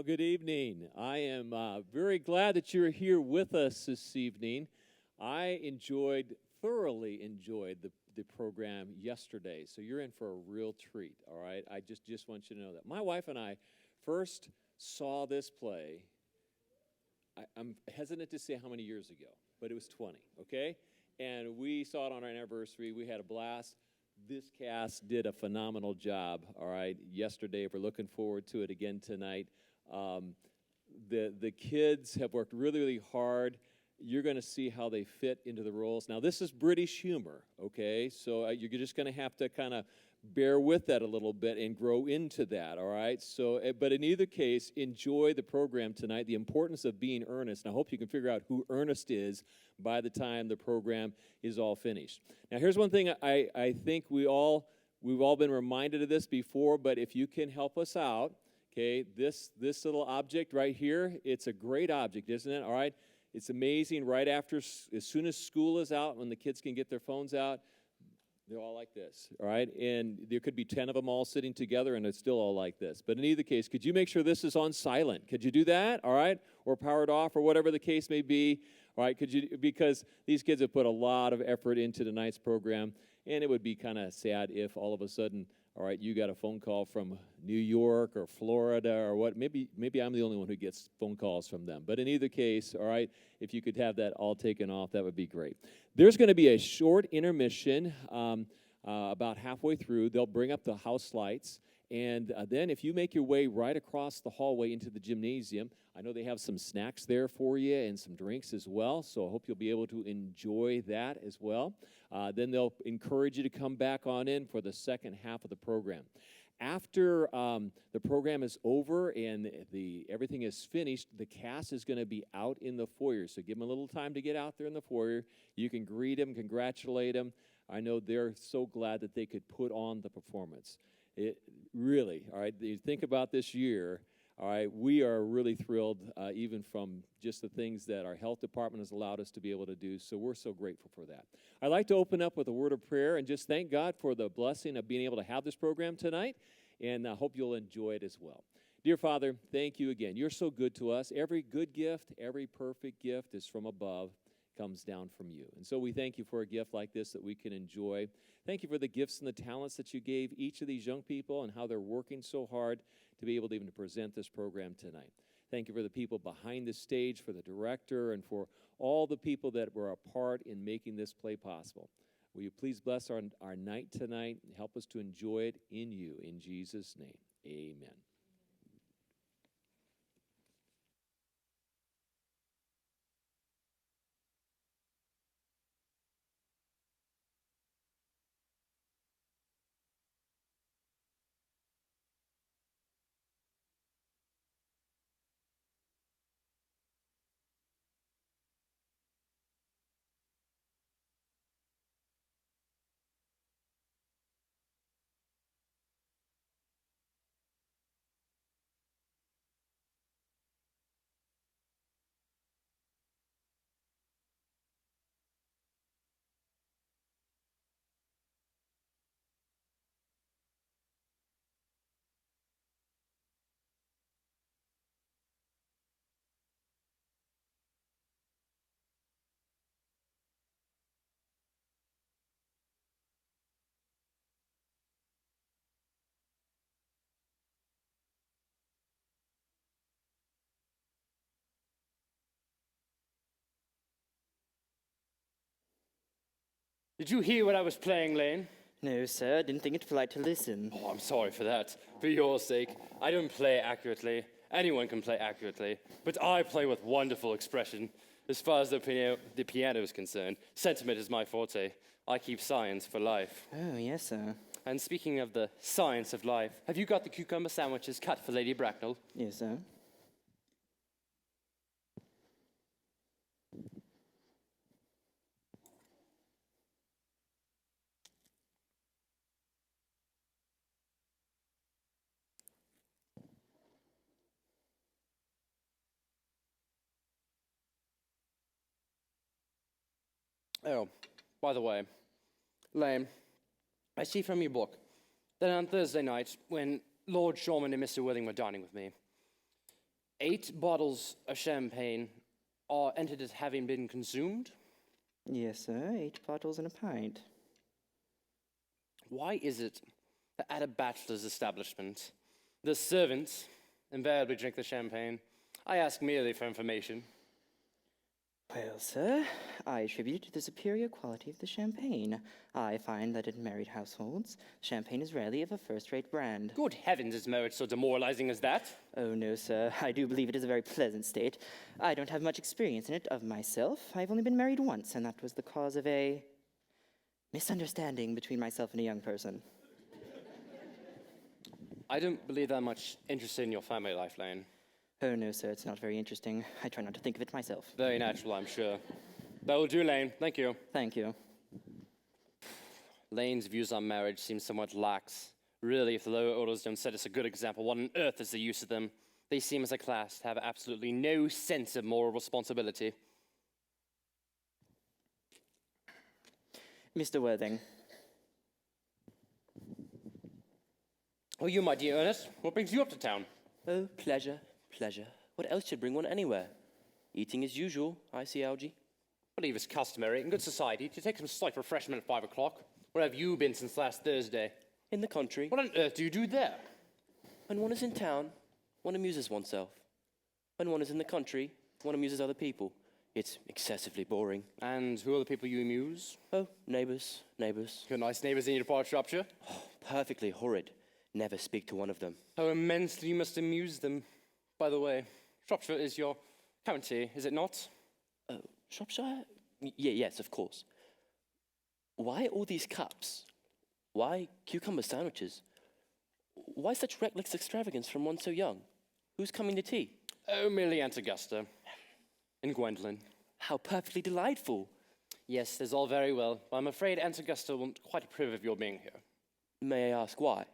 Well, good evening. I am very glad that you're here with us this evening. I thoroughly enjoyed the program yesterday, so you're in for a real treat, all right? I just want you to know that. My wife and I first saw this play, I'm hesitant to say how many years ago, but it was 20, okay? And we saw it on our anniversary. We had a blast. This cast did a phenomenal job, all right, yesterday. We're looking forward to it again tonight. The kids have worked really, really hard. You're going to see how they fit into the roles. Now, this is British humor, okay? So you're just going to have to kind of bear with that a little bit and grow into that, all right? So, but in either case, enjoy the program tonight, the importance of being earnest. And I hope you can figure out who Earnest is by the time the program is all finished. Now, here's one thing I think we've all been reminded of this before, but if you can help us out, okay, this little object right here, it's a great object, isn't it? All right, it's amazing. Right after, as soon as school is out, when the kids can get their phones out, they're all like this, all right? And there could be 10 of them all sitting together, and it's still all like this. But in either case, could you make sure this is on silent? Could you do that, all right? Or powered off, or whatever the case may be, all right? Could you, because these kids have put a lot of effort into tonight's program, and it would be kind of sad if all of a sudden, all right, you got a phone call from New York or Florida or what. Maybe I'm the only one who gets phone calls from them. But in either case, all right, if you could have that all taken off, that would be great. There's going to be a short intermission about halfway through. They'll bring up the house lights. And then if you make your way right across the hallway into the gymnasium, I know they have some snacks there for you and some drinks as well, so I hope you'll be able to enjoy that as well. Then they'll encourage you to come back on in for the second half of the program. After the program is over and everything is finished, the cast is going to be out in the foyer, so give them a little time to get out there in the foyer. You can greet them, congratulate them. I know they're so glad that they could put on the performance. It really, all right, you think about this year, all right, we are really thrilled, even from just the things that our health department has allowed us to be able to do, so we're so grateful for that. I'd like to open up with a word of prayer and just thank God for the blessing of being able to have this program tonight, and I hope you'll enjoy it as well. Dear Father, thank you again. You're so good to us. Every good gift, every perfect gift is from above, comes down from you. And so we thank you for a gift like this that we can enjoy. Thank you for the gifts and the talents that you gave each of these young people and how they're working so hard to be able to even to present this program tonight. Thank you for the people behind the stage, for the director, and for all the people that were a part in making this play possible. Will you please bless our night tonight and help us to enjoy it in you. In Jesus' name, amen. Did you hear what I was playing, Lane? No, sir, I didn't think it polite to listen. Oh, I'm sorry for that. For your sake, I don't play accurately. Anyone can play accurately. But I play with wonderful expression. As far as the piano is concerned, sentiment is my forte. I keep science for life. Oh, yes, sir. And speaking of the science of life, have you got the cucumber sandwiches cut for Lady Bracknell? Yes, sir. Oh, by the way, Lane, I see from your book that on Thursday night, when Lord Shorman and Mr. Worthing were dining with me, 8 bottles of champagne are entered as having been consumed. Yes, sir. 8 bottles and a pint. Why is it that at a bachelor's establishment, the servants invariably drink the champagne? I ask merely for information. Well, sir, I attribute it to the superior quality of the champagne. I find that in married households, champagne is rarely of a first-rate brand. Good heavens, is marriage so demoralizing as that? Oh, no, sir. I do believe it is a very pleasant state. I don't have much experience in it of myself. I've only been married once, and that was the cause of a misunderstanding between myself and a young person. I don't believe that much interested in your family life, Lane. Oh, no, sir, it's not very interesting. I try not to think of it myself. Very natural, I'm sure. That will do, Lane. Thank you. Thank you. Lane's views on marriage seem somewhat lax. Really, if the lower orders don't set us a good example, what on earth is the use of them? They seem as a class to have absolutely no sense of moral responsibility. Mr. Worthing. Oh, you, my dear Ernest, what brings you up to town? Oh, pleasure, pleasure. What else should bring one anywhere? Eating as usual, I see, Algy. I believe it's customary in good society to take some slight refreshment at 5 o'clock. Where have you been since last Thursday? In the country. What on earth do you do there? When one is in town, one amuses oneself. When one is in the country, one amuses other people. It's excessively boring. And who are the people you amuse? Oh, neighbours, neighbours. Your nice neighbours in your part of Shropshire? Oh, perfectly horrid. Never speak to one of them. How immensely you must amuse them. By the way, Shropshire is your county, is it not? Oh, Shropshire? Yes, of course. Why all these cups? Why cucumber sandwiches? Why such reckless extravagance from one so young? Who's coming to tea? Oh, merely Aunt Augusta. And Gwendolyn. How perfectly delightful. Yes, that's all very well, but I'm afraid Aunt Augusta won't quite approve of your being here. May I ask why?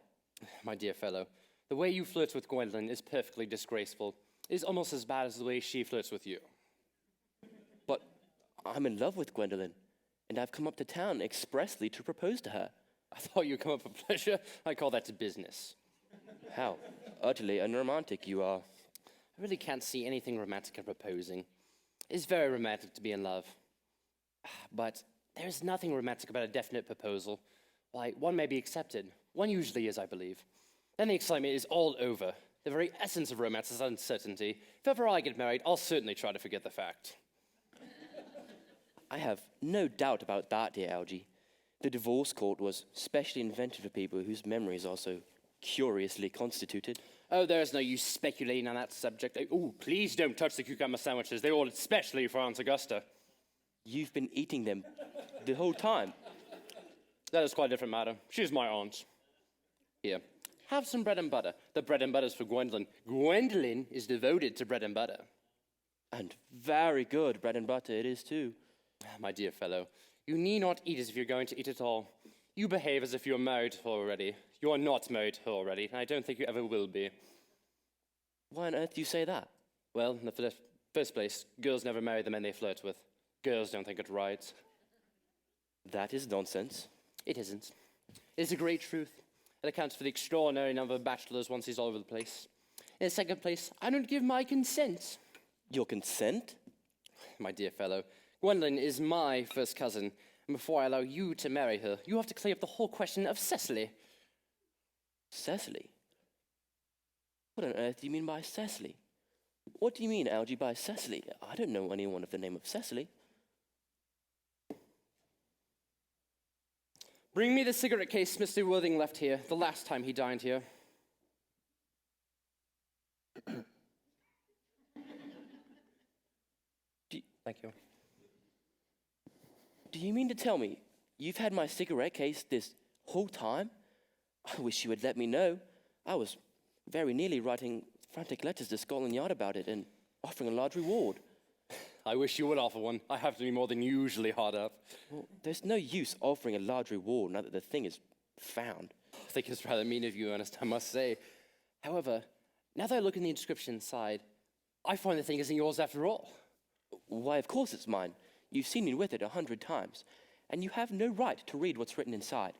My dear fellow, the way you flirt with Gwendolyn is perfectly disgraceful. It is almost as bad as the way she flirts with you. But I'm in love with Gwendolyn, and I've come up to town expressly to propose to her. I thought you'd come up for pleasure. I call that business. How utterly unromantic you are. I really can't see anything romantic in proposing. It's very romantic to be in love. But there's nothing romantic about a definite proposal. Why, one may be accepted. One usually is, I believe. Then the excitement is all over. The very essence of romance is uncertainty. If ever I get married, I'll certainly try to forget the fact. I have no doubt about that, dear Algy. The divorce court was specially invented for people whose memories are so curiously constituted. Oh, there's no use speculating on that subject. Oh, please don't touch the cucumber sandwiches. They're ordered specially for Aunt Augusta. You've been eating them the whole time. That is quite a different matter. She's my aunt. Here, have some bread and butter. The bread and butter is for Gwendolyn. Gwendolyn is devoted to bread and butter. And very good bread and butter it is too. My dear fellow, you need not eat as if you're going to eat at all. You behave as if you're married to her already. You are not married to her already, and I don't think you ever will be. Why on earth do you say that? Well, in the first place, girls never marry the men they flirt with. Girls don't think it right. That is nonsense. It isn't. It's a great truth. It accounts for the extraordinary number of bachelors one sees all over the place. In the second place, I don't give my consent. Your consent? My dear fellow, Gwendolyn is my first cousin, and before I allow you to marry her, you have to clear up the whole question of Cecily. Cecily? What on earth do you mean by Cecily? What do you mean, Algy, by Cecily? I don't know anyone of the name of Cecily. Bring me the cigarette case Mr. Worthing left here the last time he dined here. Thank you. Do you mean to tell me you've had my cigarette case this whole time? I wish you had let me know. I was very nearly writing frantic letters to Scotland Yard about it and offering a large reward. I wish you would offer one. I have to be more than usually hard up. Well, there's no use offering a large reward now that the thing is found. I think it's rather mean of you, Ernest, I must say. However, now that I look in the inscription inside, I find the thing isn't yours after all. Why, of course it's mine. You've seen me with it 100 times, and you have no right to read what's written inside.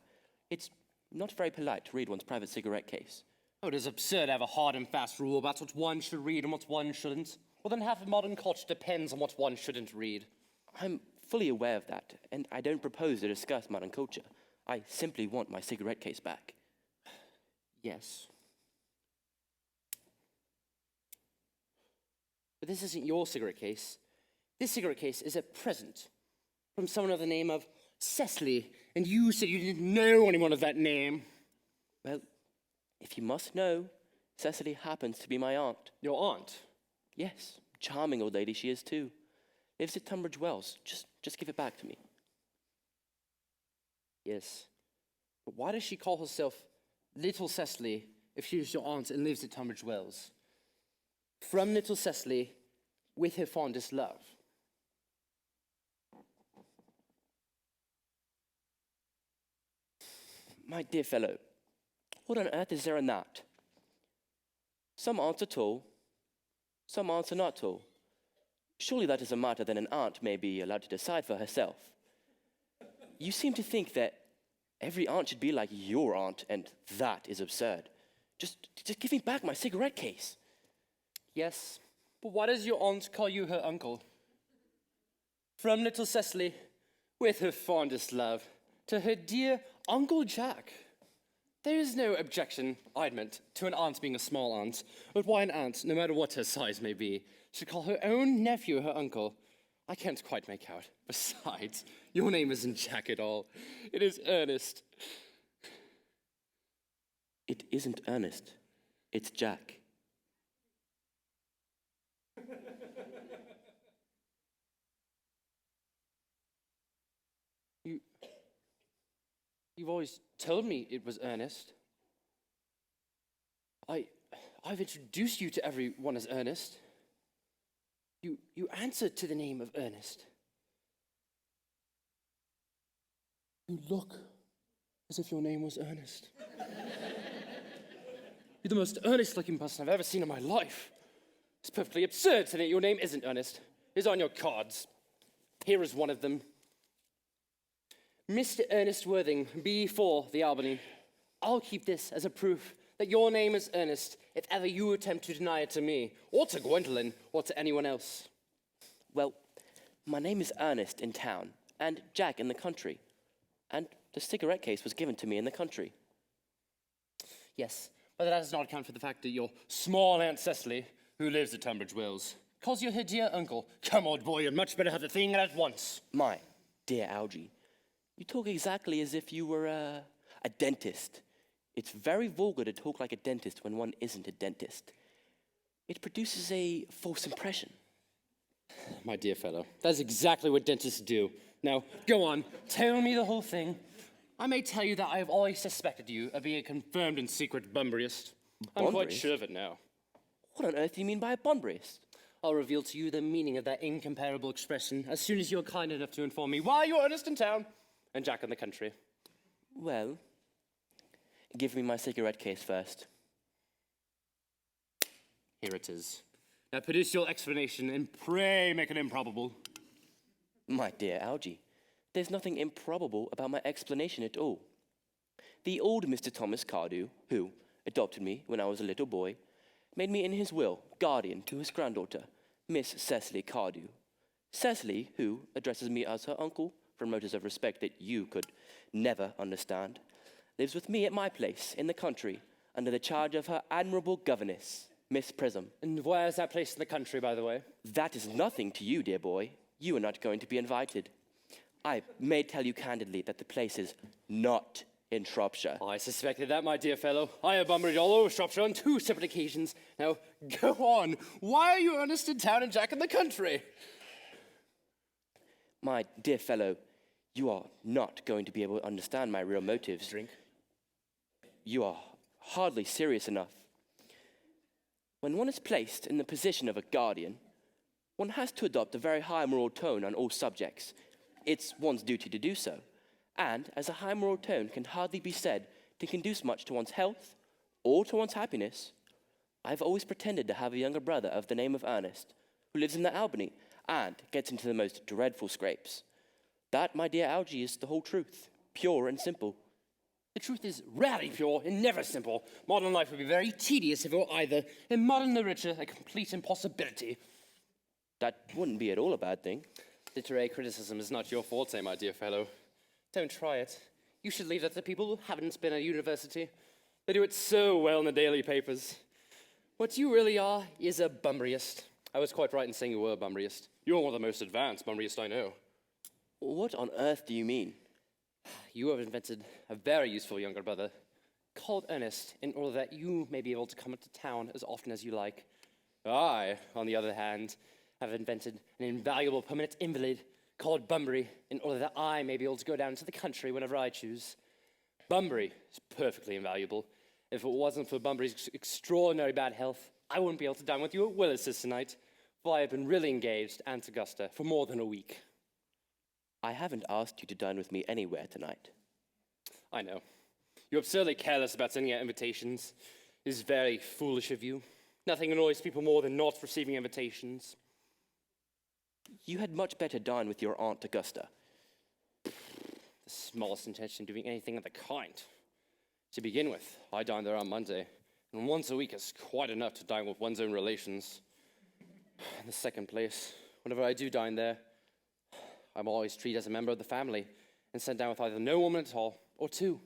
It's not very polite to read one's private cigarette case. Oh, it is absurd to have a hard and fast rule about what one should read and what one shouldn't. Well, then half of modern culture depends on what one shouldn't read. I'm fully aware of that, and I don't propose to discuss modern culture. I simply want my cigarette case back. Yes. But this isn't your cigarette case. This cigarette case is a present from someone of the name of Cecily, and you said you didn't know anyone of that name. Well, if you must know, Cecily happens to be my aunt. Your aunt? Yes, charming old lady she is too. Lives at Tunbridge Wells. Just give it back to me. Yes. But why does she call herself Little Cecily if she is your aunt and lives at Tunbridge Wells? From Little Cecily, with her fondest love. My dear fellow, what on earth is there in that? Some aunts are tall, some aunts are not tall. Surely that is a matter that an aunt may be allowed to decide for herself. You seem to think that every aunt should be like your aunt, and that is absurd. Just give me back my cigarette case. Yes, but why does your aunt call you her uncle? From Little Cecily, with her fondest love, to her dear Uncle Jack. There is no objection, I admit, to an aunt being a small aunt, but why an aunt, no matter what her size may be, should call her own nephew her uncle, I can't quite make out. Besides, your name isn't Jack at all. It is Ernest. It isn't Ernest, it's Jack. You've always told me it was Ernest. I've introduced you to everyone as Ernest. You answer to the name of Ernest. You look as if your name was Ernest. You're the most earnest-looking person I've ever seen in my life. It's perfectly absurd to think your name isn't Ernest. It's on your cards. Here is one of them. Mr. Ernest Worthing, B4, the Albany. I'll keep this as a proof that your name is Ernest if ever you attempt to deny it to me, or to Gwendolyn, or to anyone else. Well, my name is Ernest in town, and Jack in the country. And the cigarette case was given to me in the country. Yes, but that does not account for the fact that your small Aunt Cecily, who lives at Tunbridge Wells, calls you her dear uncle. Come, old boy, you'd much better have the thing at once. My dear Algie, you talk exactly as if you were a dentist. It's very vulgar to talk like a dentist when one isn't a dentist. It produces a false impression. My dear fellow, that's exactly what dentists do. Now, go on, tell me the whole thing. I may tell you that I have always suspected you of being a confirmed and secret Bunburyist. I'm quite Bunburyist? sure of it now. What on earth do you mean by a Bunburyist? I'll reveal to you the meaning of that incomparable expression as soon as you're kind enough to inform me why you're Ernest in town and Jack in the country. Well, give me my cigarette case first. Here it is. Now produce your explanation and pray make it improbable. My dear Algie, there's nothing improbable about my explanation at all. The old Mr. Thomas Cardew, who adopted me when I was a little boy, made me in his will guardian to his granddaughter, Miss Cecily Cardew. Cecily, who addresses me as her uncle for motives of respect that you could never understand, lives with me at my place in the country under the charge of her admirable governess, Miss Prism. And where's that place in the country, by the way? That is nothing to you, dear boy. You are not going to be invited. I may tell you candidly that the place is not in Shropshire. I suspected that, my dear fellow. I have Bunbury all over Shropshire on 2 separate occasions. Now, go on. Why are you Ernest in town and Jack in the country? My dear fellow, you are not going to be able to understand my real motives. Drink. You are hardly serious enough. When one is placed in the position of a guardian, one has to adopt a very high moral tone on all subjects. It's one's duty to do so. And as a high moral tone can hardly be said to conduce much to one's health or to one's happiness, I've always pretended to have a younger brother of the name of Earnest, who lives in the Albany and gets into the most dreadful scrapes. That, my dear Algie, is the whole truth, pure and simple. The truth is rarely pure and never simple. Modern life would be very tedious if it were either, and modern literature a complete impossibility. That wouldn't be at all a bad thing. Literary criticism is not your forte, my dear fellow. Don't try it. You should leave that to people who haven't been at university. They do it so well in the daily papers. What you really are is a bumbriest. I was quite right in saying you were a bumbriest. You're one of the most advanced bumbriest I know. What on earth do you mean? You have invented a very useful younger brother called Earnest in order that you may be able to come into town as often as you like. I, on the other hand, have invented an invaluable permanent invalid called Bunbury in order that I may be able to go down to the country whenever I choose. Bunbury is perfectly invaluable. If it wasn't for Bunbury's extraordinary bad health, I wouldn't be able to dine with you at Willis's tonight, for I have been really engaged, Aunt Augusta, for more than a week. I haven't asked you to dine with me anywhere tonight. I know. You're absurdly careless about sending out invitations. It is very foolish of you. Nothing annoys people more than not receiving invitations. You had much better dine with your Aunt Augusta. The smallest intention of doing anything of the kind. To begin with, I dine there on Monday, and once a week is quite enough to dine with one's own relations. In the second place, whenever I do dine there, I'm always treated as a member of the family and sent down with either no woman at all or two.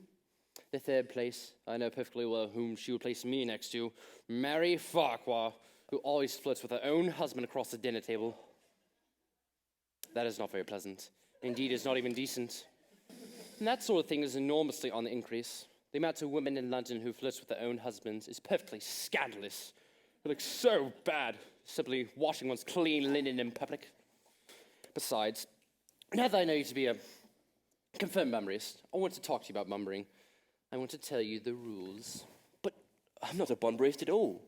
The third place, I know perfectly well whom she would place me next to, Mary Farquhar, who always flirts with her own husband across the dinner table. That is not very pleasant. Indeed, it's not even decent. And that sort of thing is enormously on the increase. The amount of women in London who flirt with their own husbands is perfectly scandalous. It looks so bad, simply washing one's clean linen in public. Besides, now that I know you to be a confirmed bumberist, I want to talk to you about bumbering. I want to tell you the rules. But I'm not a Bunburyist at all.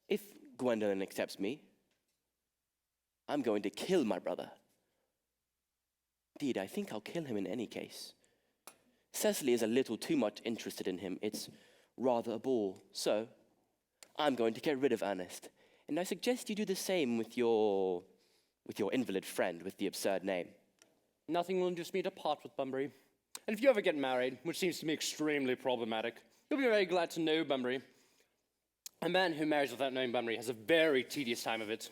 If Gwendolen accepts me, I'm going to kill my brother. Indeed, I think I'll kill him in any case. Cecily is a little too much interested in him. It's rather a bore. So, I'm going to get rid of Earnest. And I suggest you do the same with your invalid friend with the absurd name. Nothing will induce me to part with Bunbury. And if you ever get married, which seems to me extremely problematic, you'll be very glad to know Bunbury. A man who marries without knowing Bunbury has a very tedious time of it.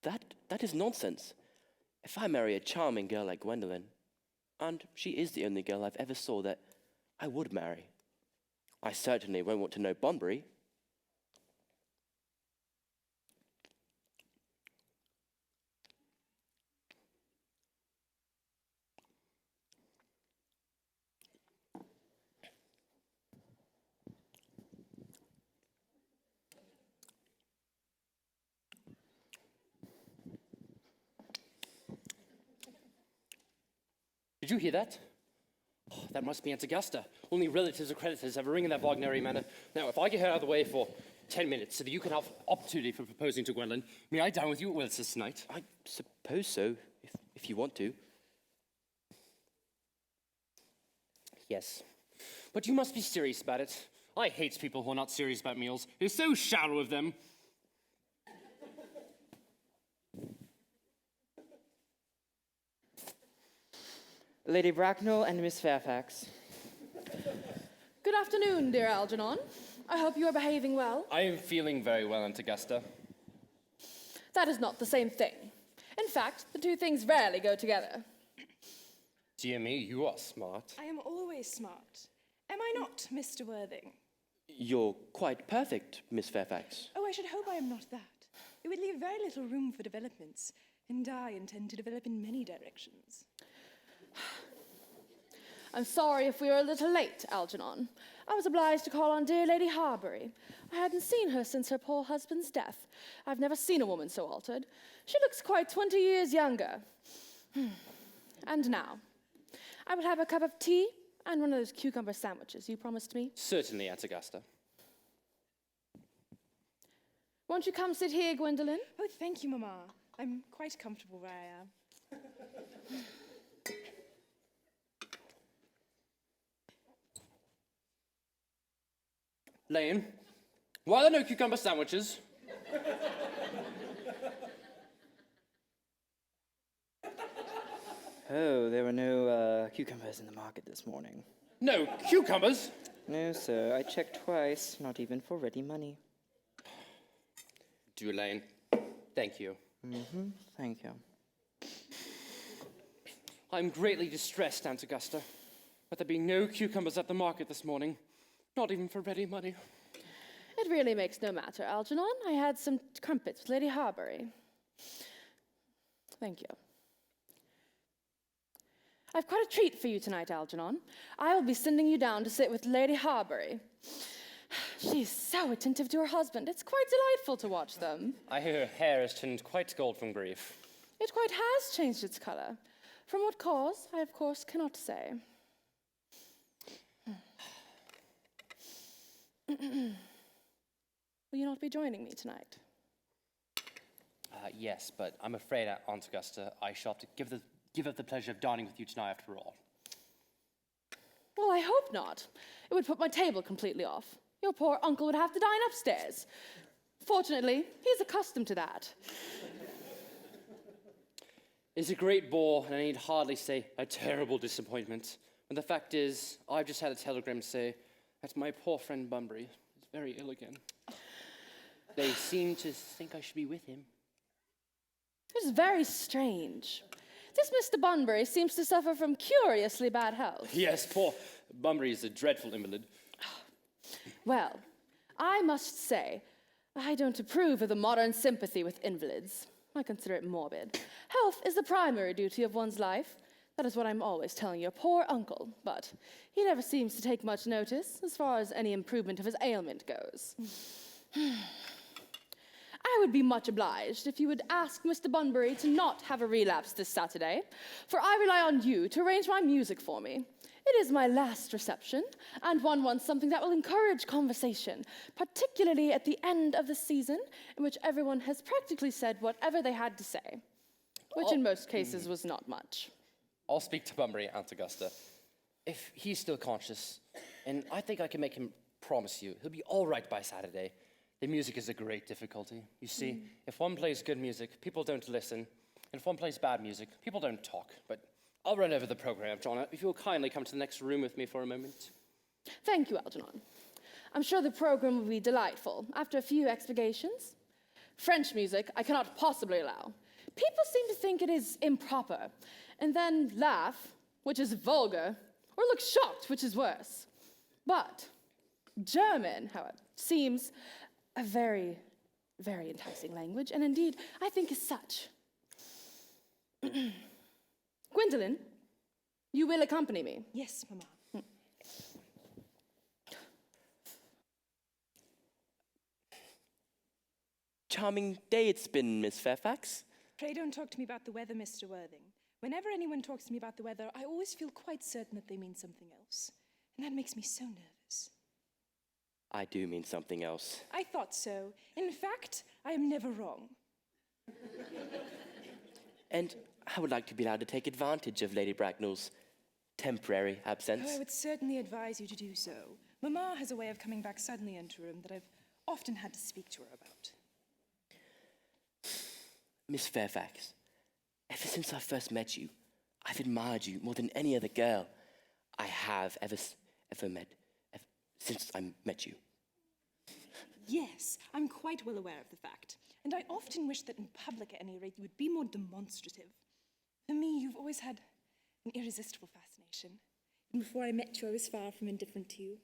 That is nonsense. If I marry a charming girl like Gwendolen, and she is the only girl I've ever saw that I would marry, I certainly won't want to know Bunbury. Did you hear that? Oh, that must be Aunt Augusta. Only relatives or creditors have a ring in that Wagnerian manner. Now, if I get her out of the way for 10 minutes so that you can have opportunity for proposing to Gwendolen, may I dine with you at Willis's tonight? I suppose so, if you want to. Yes. But you must be serious about it. I hate people who are not serious about meals. It's so shallow of them. Lady Bracknell and Miss Fairfax. Good afternoon, dear Algernon. I hope you are behaving well. I am feeling very well, Aunt Augusta. That is not the same thing. In fact, the two things rarely go together. Dear me, you are smart. I am always smart. Am I not, Mr. Worthing? You're quite perfect, Miss Fairfax. Oh, I should hope I am not that. It would leave very little room for developments, and I intend to develop in many directions. I'm sorry if we were a little late, Algernon. I was obliged to call on dear Lady Harbury. I hadn't seen her since her poor husband's death. I've never seen a woman so altered. She looks quite 20 years younger. And now, I will have a cup of tea and one of those cucumber sandwiches you promised me. Certainly, Aunt Augusta. Won't you come sit here, Gwendolen? Oh, thank you, Mamma. I'm quite comfortable where I am. Lane, why are there no cucumber sandwiches? Oh, there were no cucumbers in the market this morning. No cucumbers? No, sir. I checked twice, not even for ready money. Dulaine, thank you. Thank you. I'm greatly distressed, Aunt Augusta, but there being no cucumbers at the market this morning, not even for ready money. It really makes no matter, Algernon. I had some crumpets with Lady Harbury. Thank you. I've quite a treat for you tonight, Algernon. I will be sending you down to sit with Lady Harbury. She's so attentive to her husband. It's quite delightful to watch them. I hear her hair has turned quite gold from grief. It quite has changed its color. From what cause, I of course cannot say. Will you not be joining me tonight? Yes, but I'm afraid, Aunt Augusta, I shall have to give up the pleasure of dining with you tonight after all. Well, I hope not. It would put my table completely off. Your poor uncle would have to dine upstairs. Fortunately, he's accustomed to that. It's a great bore, and I need hardly say a terrible disappointment. And the fact is, I've just had a telegram say that my poor friend Bunbury is very ill again. They seem to think I should be with him. It is very strange. This Mr. Bunbury seems to suffer from curiously bad health. Yes, poor Bunbury is a dreadful invalid. Well, I must say, I don't approve of the modern sympathy with invalids. I consider it morbid. Health is the primary duty of one's life. That is what I'm always telling your poor uncle, but he never seems to take much notice as far as any improvement of his ailment goes. I would be much obliged if you would ask Mr. Bunbury to not have a relapse this Saturday, for I rely on you to arrange my music for me. It is my last reception, and one wants something that will encourage conversation, particularly at the end of the season, in which everyone has practically said whatever they had to say, which in most cases was not much. I'll speak to Bunbury, Aunt Augusta. If he's still conscious, and I think I can make him promise you, he'll be all right by Saturday. The music is a great difficulty. You see, if one plays good music, people don't listen. And if one plays bad music, people don't talk. But I'll run over the program, John, if you'll kindly come to the next room with me for a moment. Thank you, Algernon. I'm sure the program will be delightful after a few expurgations. French music I cannot possibly allow. People seem to think it is improper, and then laugh, which is vulgar, or look shocked, which is worse. But German, however, seems a very, very enticing language, and indeed, I think is such. Gwendolen, you will accompany me. Yes, Mamma. Charming day it's been, Miss Fairfax. Pray don't talk to me about the weather, Mr. Worthing. Whenever anyone talks to me about the weather, I always feel quite certain that they mean something else. And that makes me so nervous. I do mean something else. I thought so. In fact, I am never wrong. And I would like to be allowed to take advantage of Lady Bracknell's temporary absence. Oh, I would certainly advise you to do so. Mamma has a way of coming back suddenly into a room that I've often had to speak to her about. Miss Fairfax, ever since I first met you, I've admired you more than any other girl I have ever met, since I met you. Yes, I'm quite well aware of the fact. And I often wish that in public, at any rate, you would be more demonstrative. For me, you've always had an irresistible fascination. And before I met you, I was far from indifferent to you.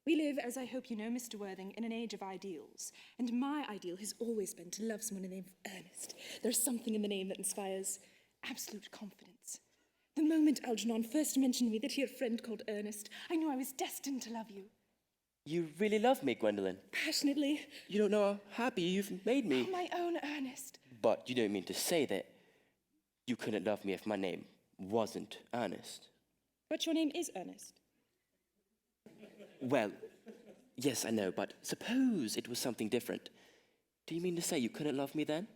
We live, as I hope you know, Mr. Worthing, in an age of ideals. And my ideal has always been to love someone in the name of Earnest. There's something in the name that inspires absolute confidence. The moment Algernon first mentioned to me that he had a friend called Earnest, I knew I was destined to love you. You really love me, Gwendolen. Passionately. You don't know how happy you've made me. Oh, my own Earnest. But you don't mean to say that you couldn't love me if my name wasn't Ernest. But your name is Earnest. Well, yes, I know, but suppose it was something different. Do you mean to say you couldn't love me then?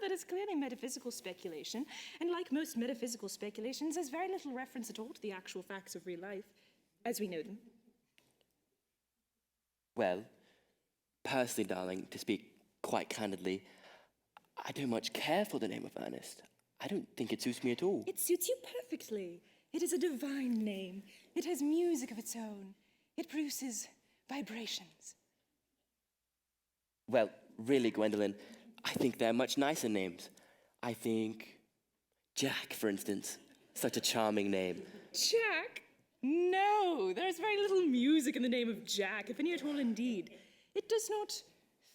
That is clearly metaphysical speculation, and like most metaphysical speculations, there's very little reference at all to the actual facts of real life, as we know them. Well, personally, darling, to speak quite candidly, I don't much care for the name of Ernest. I don't think it suits me at all. It suits you perfectly. It is a divine name. It has music of its own. It produces vibrations. Well, really, Gwendolyn, I think there are much nicer names. I think Jack, for instance. Such a charming name. Jack? No, there is very little music in the name of Jack, if any at all indeed. It does not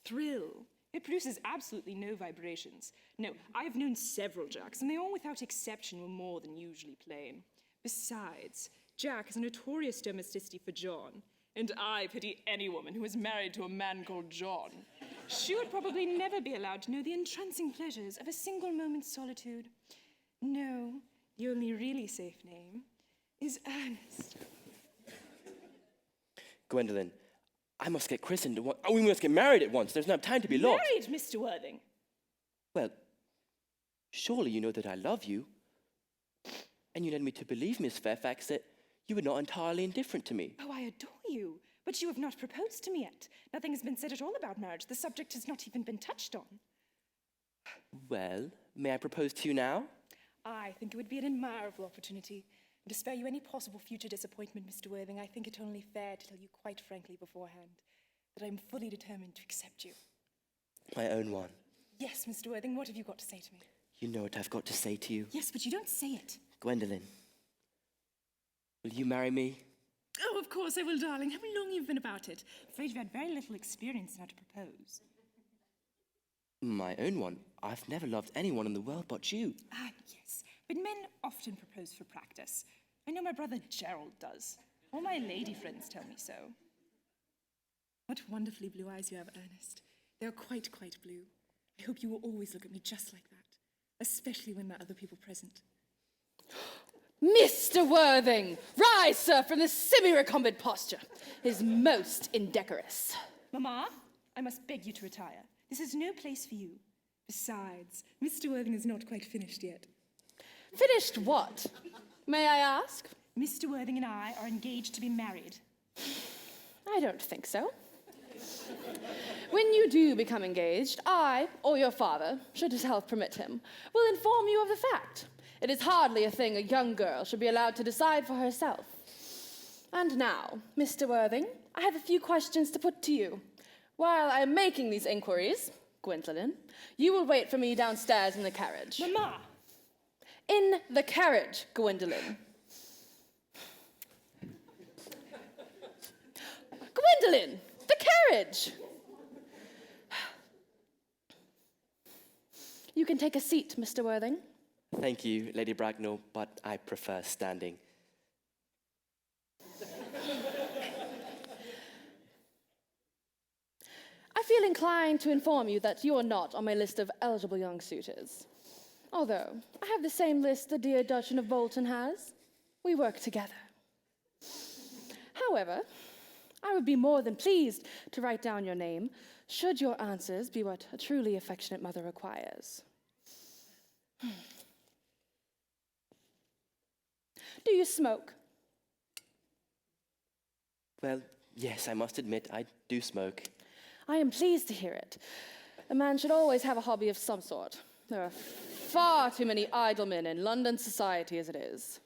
thrill. It produces absolutely no vibrations. No, I have known several Jacks, and they all without exception were more than usually plain. Besides, Jack has a notorious domesticity for John, and I pity any woman who is married to a man called John. She would probably never be allowed to know the entrancing pleasures of a single moment's solitude. No, the only really safe name is Earnest. Gwendolyn, I must get christened at once. Oh, we must get married at once. There's no time to be lost. Married, Mr. Worthing? Well, surely you know that I love you. And you led me to believe, Miss Fairfax, that you were not entirely indifferent to me. Oh, I adore you. But you have not proposed to me yet. Nothing has been said at all about marriage. The subject has not even been touched on. Well, may I propose to you now? I think it would be an admirable opportunity. And to spare you any possible future disappointment, Mr. Worthing, I think it only fair to tell you quite frankly beforehand that I am fully determined to accept you. My own one. Yes, Mr. Worthing, what have you got to say to me? You know what I've got to say to you. Yes, but you don't say it. Gwendolyn, will you marry me? Oh, of course I will, darling. How long you've been about it? I'm afraid you've had very little experience in how to propose. My own one. I've never loved anyone in the world but you. Ah, yes. But men often propose for practice. I know my brother Gerald does. All my lady friends tell me so. What wonderfully blue eyes you have, Ernest. They're quite blue. I hope you will always look at me just like that, especially when there are other people present. Mr. Worthing, rise, sir, from this semi-recumbent posture. It is most indecorous. Mamma, I must beg you to retire. This is no place for you. Besides, Mr. Worthing is not quite finished yet. Finished what? May I ask? Mr. Worthing and I are engaged to be married. I don't think so. When you do become engaged, I, or your father, should his health permit him, will inform you of the fact. It is hardly a thing a young girl should be allowed to decide for herself. And now, Mr. Worthing, I have a few questions to put to you. While I am making these inquiries, Gwendolyn, you will wait for me downstairs in the carriage. Mamma! In the carriage, Gwendolyn. Gwendolyn, the carriage! You can take a seat, Mr. Worthing. Thank you, Lady Bracknell, but I prefer standing. I feel inclined to inform you that you are not on my list of eligible young suitors. Although, I have the same list the dear Duchess of Bolton has. We work together. However, I would be more than pleased to write down your name, should your answers be what a truly affectionate mother requires. Do you smoke? Well, yes, I must admit, I do smoke. I am pleased to hear it. A man should always have a hobby of some sort. There are far too many idle men in London society as it is.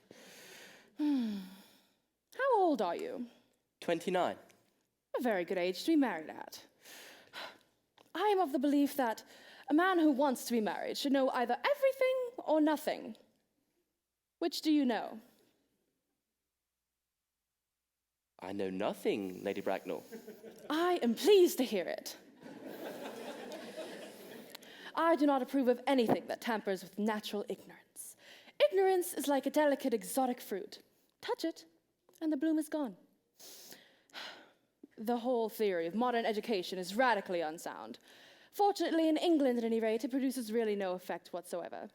How old are you? 29. A very good age to be married at. I am of the belief that a man who wants to be married should know either everything or nothing. Which do you know? I know nothing, Lady Bracknell. I am pleased to hear it. I do not approve of anything that tampers with natural ignorance. Ignorance is like a delicate exotic fruit. Touch it, and the bloom is gone. The whole theory of modern education is radically unsound. Fortunately, in England, at any rate, it produces really no effect whatsoever.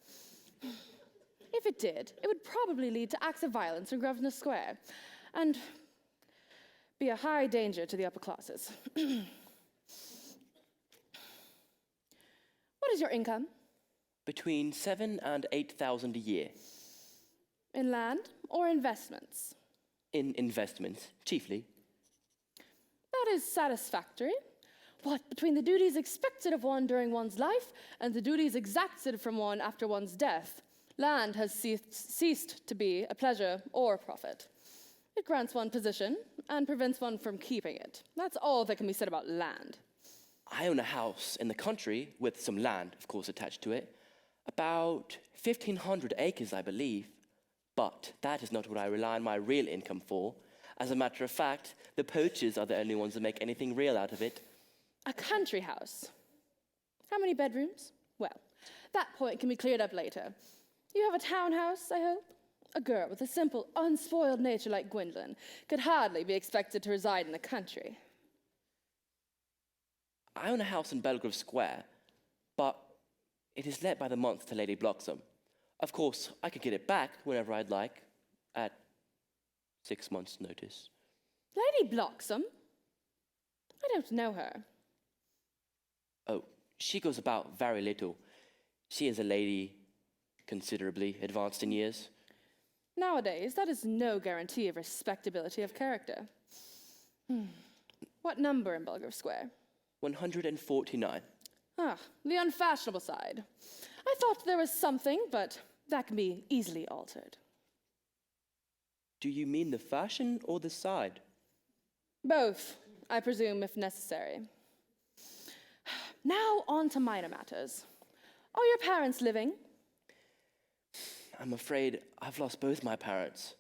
If it did, it would probably lead to acts of violence in Grosvenor Square, and be a high danger to the upper classes. What is your income? Between 7,000 and 8,000 a year. In land or investments? In investments, chiefly. That is satisfactory. What, between the duties expected of one during one's life and the duties exacted from one after one's death, Land has ceased to be a pleasure or a profit. It grants one position and prevents one from keeping it. That's all that can be said about land. I own a house in the country with some land, of course, attached to it. About 1,500 acres, I believe. But that is not what I rely on my real income for. As a matter of fact, the poachers are the only ones that make anything real out of it. A country house. How many bedrooms? Well, that point can be cleared up later. You have a townhouse, I hope? A girl with a simple, unspoiled nature like Gwendolyn could hardly be expected to reside in the country. I own a house in Belgrave Square, but it is let by the month to Lady Bloxham. Of course, I could get it back whenever I'd like, at 6 months' notice. Lady Bloxham? I don't know her. Oh, she goes about very little. She is a lady considerably advanced in years. Nowadays, that is no guarantee of respectability of character. What number in Belgrave Square? 149. Ah, the unfashionable side. I thought there was something, but that can be easily altered. Do you mean the fashion or the side? Both, I presume, if necessary. Now on to minor matters. Are your parents living? I'm afraid I've lost both my parents.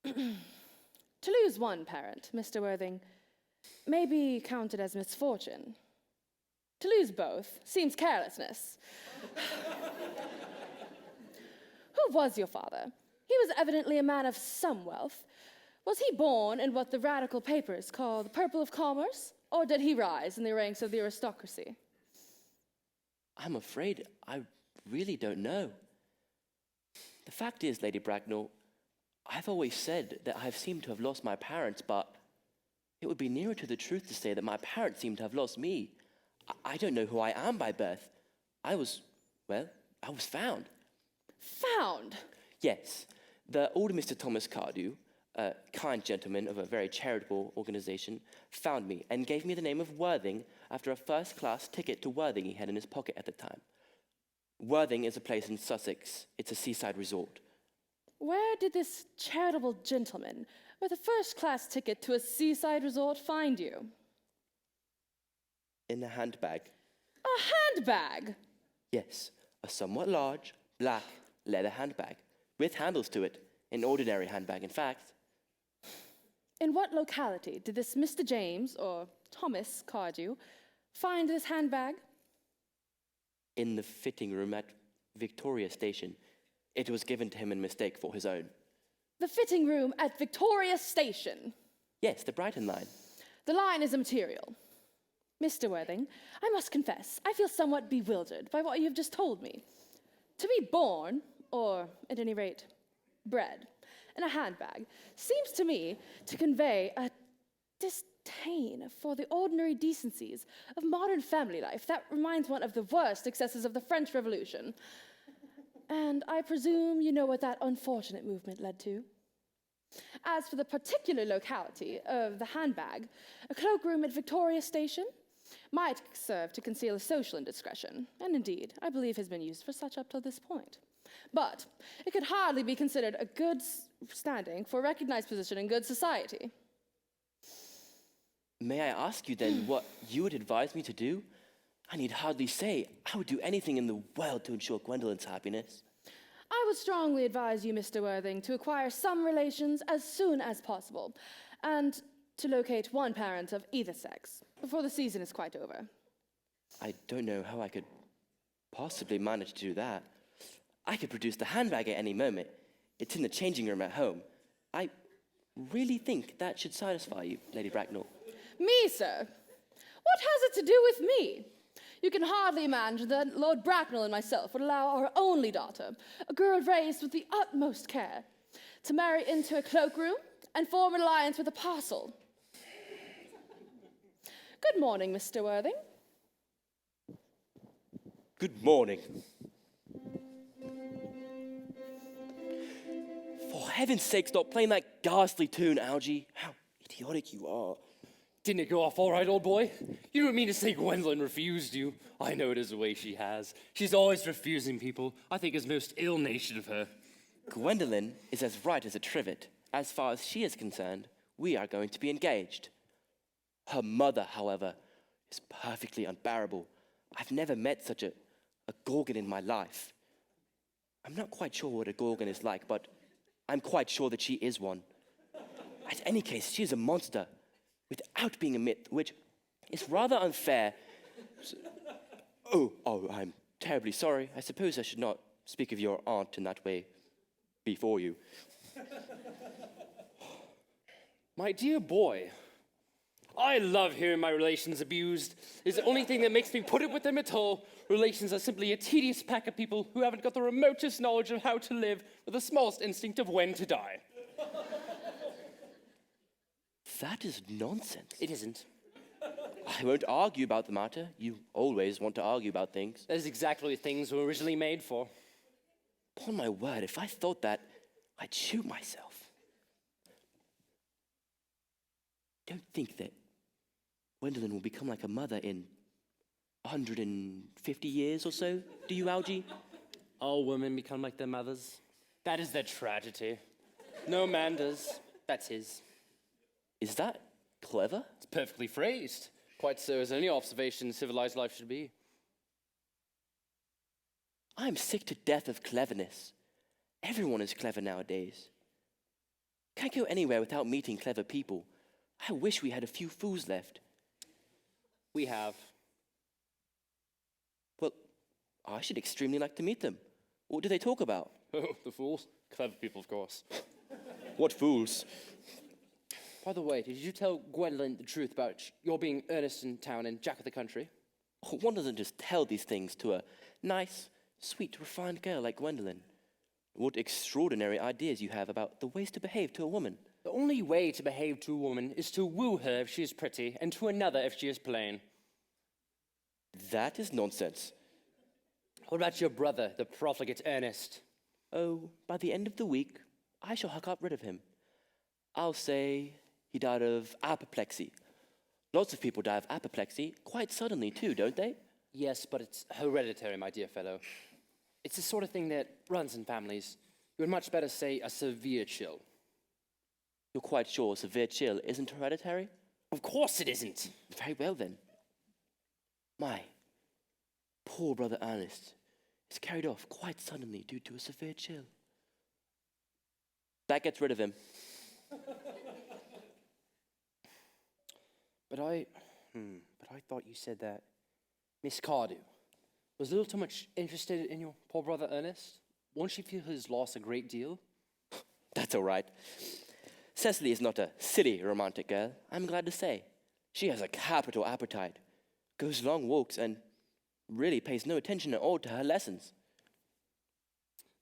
To lose one parent, Mr. Worthing, may be counted as misfortune. To lose both seems carelessness. Who was your father? He was evidently a man of some wealth. Was he born in what the radical papers call the purple of commerce, or did he rise in the ranks of the aristocracy? I'm afraid I really don't know. The fact is, Lady Bracknell, I've always said that I've seemed to have lost my parents, but it would be nearer to the truth to say that my parents seem to have lost me. I don't know who I am by birth. I was found. Found? Yes. The older Mr. Thomas Cardew, a kind gentleman of a very charitable organization, found me and gave me the name of Worthing after a first-class ticket to Worthing he had in his pocket at the time. Worthing is a place in Sussex. It's a seaside resort. Where did this charitable gentleman with a first-class ticket to a seaside resort find you? In a handbag. A handbag? Yes, a somewhat large, black, leather handbag, with handles to it. An ordinary handbag, in fact. In what locality did this Mr. James, or Thomas Cardew, find this handbag? In the fitting room at Victoria Station. It was given to him in mistake for his own. The fitting room at Victoria Station? Yes, the Brighton line. The line is immaterial. Mr. Worthing, I must confess, I feel somewhat bewildered by what you have just told me. To be born, or at any rate, bred, in a handbag, seems to me to convey a disdain for the ordinary decencies of modern family life that reminds one of the worst excesses of the French Revolution. And I presume you know what that unfortunate movement led to. As for the particular locality of the handbag, a cloakroom at Victoria Station might serve to conceal a social indiscretion, and indeed, I believe has been used for such up till this point. But it could hardly be considered a good standing for a recognized position in good society. May I ask you then what you would advise me to do? I need hardly say I would do anything in the world to ensure Gwendolyn's happiness. I would strongly advise you, Mr. Worthing, to acquire some relations as soon as possible, and to locate one parent of either sex before the season is quite over. I don't know how I could possibly manage to do that. I could produce the handbag at any moment. It's in the changing room at home. I really think that should satisfy you, Lady Bracknell. Me, sir? What has it to do with me? You can hardly imagine that Lord Bracknell and myself would allow our only daughter, a girl raised with the utmost care, to marry into a cloakroom and form an alliance with a parcel. Good morning, Mr. Worthing. Good morning. For heaven's sake, stop playing that ghastly tune, Algie. How idiotic you are. Didn't it go off all right, old boy? You don't mean to say Gwendolyn refused you? I know it is the way she has. She's always refusing people. I think it's most ill-natured of her. Gwendolyn is as right as a trivet. As far as she is concerned, we are going to be engaged. Her mother, however, is perfectly unbearable. I've never met such a Gorgon in my life. I'm not quite sure what a Gorgon is like, but I'm quite sure that she is one. In any case, she is a monster without being a myth, which is rather unfair. Oh, I'm terribly sorry. I suppose I should not speak of your aunt in that way before you. My dear boy, I love hearing my relations abused. It's the only thing that makes me put it with them at all. Relations are simply a tedious pack of people who haven't got the remotest knowledge of how to live with the smallest instinct of when to die. That is nonsense. It isn't. I won't argue about the matter. You always want to argue about things. That is exactly what things were originally made for. Upon my word, if I thought that, I'd shoot myself. Don't think that Gwendolyn will become like a mother in 150 years or so, do you, Algie? All women become like their mothers. That is their tragedy. No man does. That's his. Is that clever? It's perfectly phrased. Quite so as any observation civilized life should be. I'm sick to death of cleverness. Everyone is clever nowadays. Can't go anywhere without meeting clever people. I wish we had a few fools left. We have. Well, I should extremely like to meet them. What do they talk about? Oh, the fools. Clever people, of course. What fools? By the way, did you tell Gwendolyn the truth about your being Earnest in town and Jack of the country? One doesn't just tell these things to a nice, sweet, refined girl like Gwendolyn. What extraordinary ideas you have about the ways to behave to a woman. The only way to behave to a woman is to woo her if she is pretty, and to another if she is plain. That is nonsense. What about your brother, the profligate Earnest? Oh, by the end of the week, I shall have got rid of him. I'll say he died of apoplexy. Lots of people die of apoplexy, quite suddenly too, don't they? Yes, but it's hereditary, my dear fellow. It's the sort of thing that runs in families. You would much better say a severe chill. You're quite sure severe chill isn't hereditary? Of course it isn't. Very well then. My poor brother Earnest is carried off quite suddenly due to a severe chill. That gets rid of him. But I thought you said that Miss Cardew was a little too much interested in your poor brother Earnest. Won't she feel his loss a great deal? That's all right. Cecily is not a silly romantic girl, I'm glad to say. She has a capital appetite, goes long walks, and really pays no attention at all to her lessons.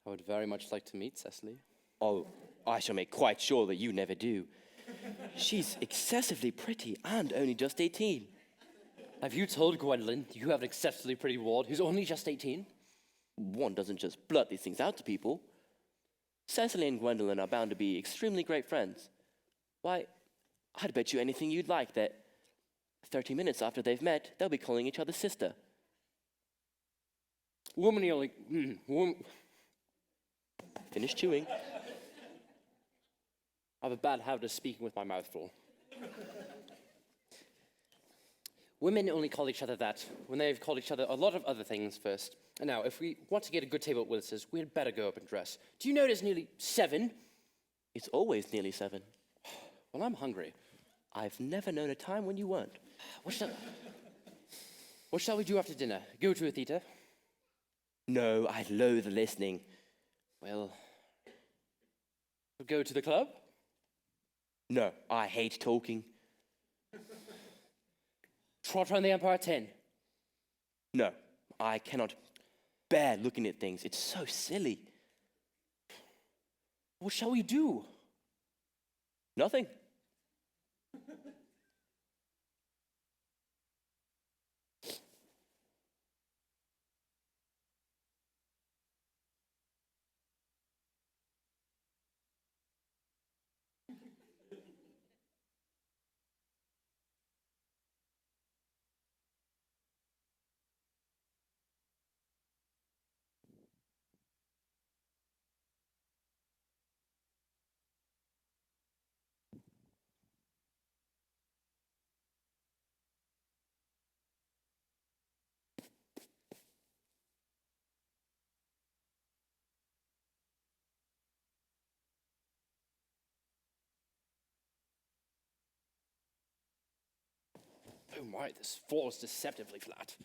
I would very much like to meet Cecily. Oh, I shall make quite sure that you never do. She's excessively pretty and only just 18. Have you told Gwendolyn you have an exceptionally pretty ward who's only just 18? One doesn't just blurt these things out to people. Cecily and Gwendolyn are bound to be extremely great friends. Why, I'd bet you anything you'd like that 30 minutes after they've met, they'll be calling each other sister. Woman only... Finish chewing. I have a bad habit of speaking with my mouth full. Women only call each other that when they've called each other a lot of other things first. And now, if we want to get a good table at Willis's, we had better go up and dress. Do you know it is nearly 7? It's always nearly 7. Well, I'm hungry. I've never known a time when you weren't. What shall we do after dinner? Go to a theater? No, I loathe listening. Well, we'll go to the club? No, I hate talking. Trot around the Empire 10? No, I cannot bear looking at things. It's so silly. What shall we do? Nothing. Oh my, this falls deceptively flat.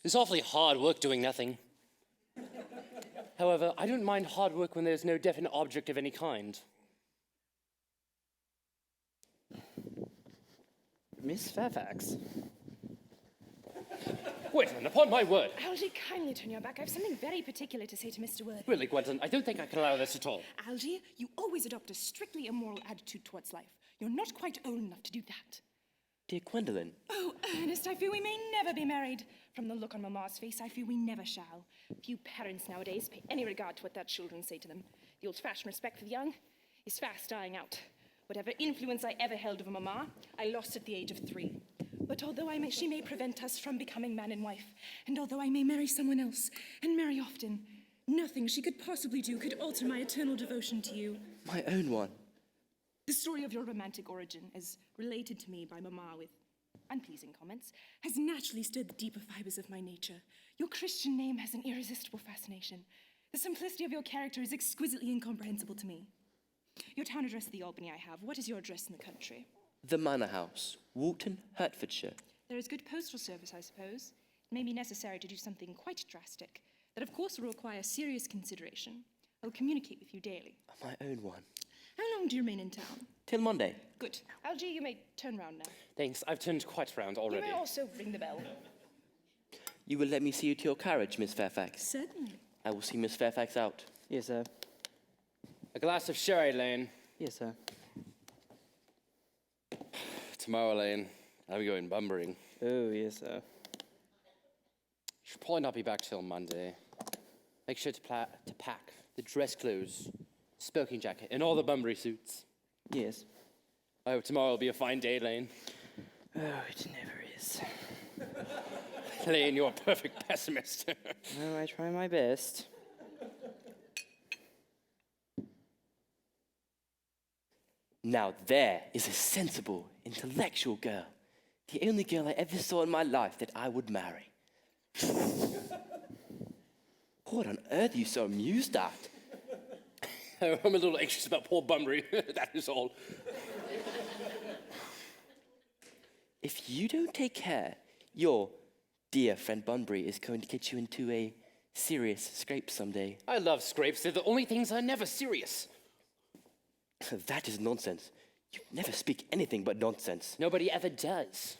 It's awfully hard work doing nothing. However, I don't mind hard work when there's no definite object of any kind. Miss Fairfax. Wait a minute, upon my word. Algie, kindly turn your back. I have something very particular to say to Mr. Worthing. Really, Gwendolyn, I don't think I can allow this at all. Algie, you always adopt a strictly immoral attitude towards life. You're not quite old enough to do that. Dear Gwendolyn, Oh, Ernest, I fear we may never be married. From the look on Mamma's face, I fear we never shall. Few parents nowadays pay any regard to what their children say to them. The old-fashioned respect for the young is fast dying out. Whatever influence I ever held over Mamma, I lost at the age of 3. But although she may prevent us from becoming man and wife, and although I may marry someone else, and marry often, nothing she could possibly do could alter my eternal devotion to you. my own one. The story of your romantic origin, as related to me by Mamma with unpleasing comments, has naturally stirred the deeper fibers of my nature. Your Christian name has an irresistible fascination. The simplicity of your character is exquisitely incomprehensible to me. Your town address at the Albany I have. What is your address in the country? The Manor House, Walton, Hertfordshire. There is good postal service, I suppose. It may be necessary to do something quite drastic. That, of course, will require serious consideration. I will communicate with you daily. My own one. How long do you remain in town? Till Monday. Good. Algie, you may turn round now. Thanks, I've turned quite round You already. may also ring the bell. You will let me see you to your carriage, Miss Fairfax. Certainly. I will see Miss Fairfax out. Yes, sir. A glass of sherry, Lane. Yes, sir. Tomorrow, Lane, I'm going bumbering. Oh, yes, sir. Should probably not be back till Monday. Make sure to pack the dress clothes, smoking jacket, and all the Bunbury suits. Yes. I hope tomorrow will be a fine day, Lane. Oh, it never is. Lane, you're a perfect pessimist. Well, I try my best. Now there is a sensible, intellectual girl. The only girl I ever saw in my life that I would marry. What on earth are you so amused at? I'm a little anxious about poor Bunbury, that is all. If you don't take care, your dear friend Bunbury is going to get you into a serious scrape someday. I love scrapes, they're the only things that are never serious. That is nonsense. You never speak anything but nonsense. Nobody ever does.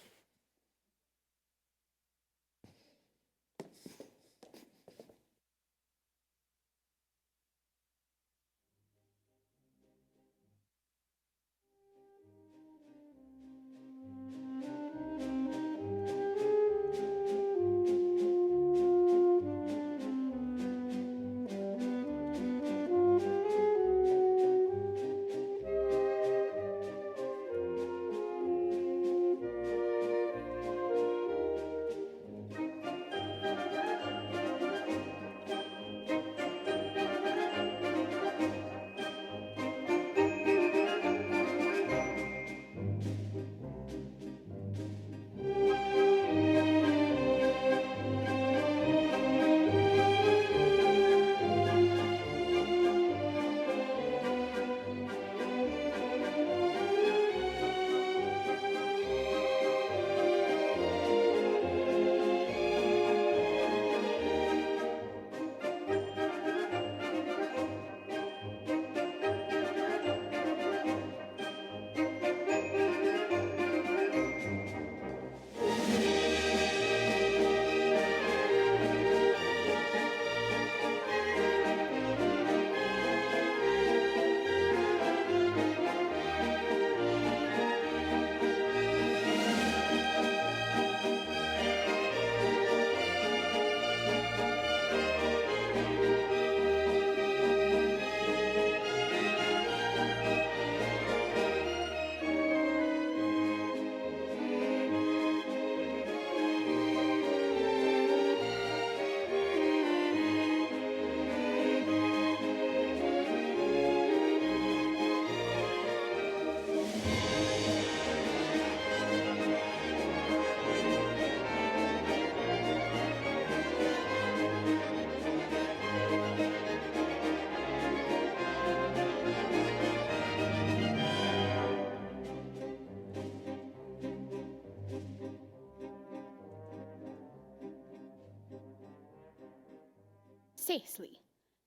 Cecily,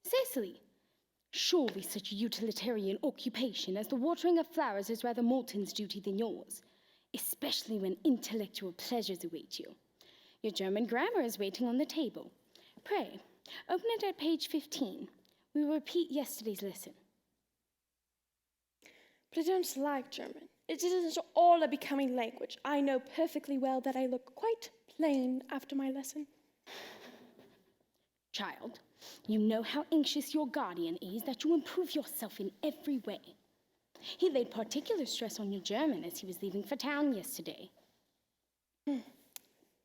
Cecily, surely such a utilitarian occupation as the watering of flowers is rather Moulton's duty than yours, especially when intellectual pleasures await you. Your German grammar is waiting on the table. Pray, open it at page 15. We will repeat yesterday's lesson. But I don't like German. It isn't all a becoming language. I know perfectly well that I look quite plain after my lesson. Child, you know how anxious your guardian is that you improve yourself in every way. He laid particular stress on your German as he was leaving for town yesterday.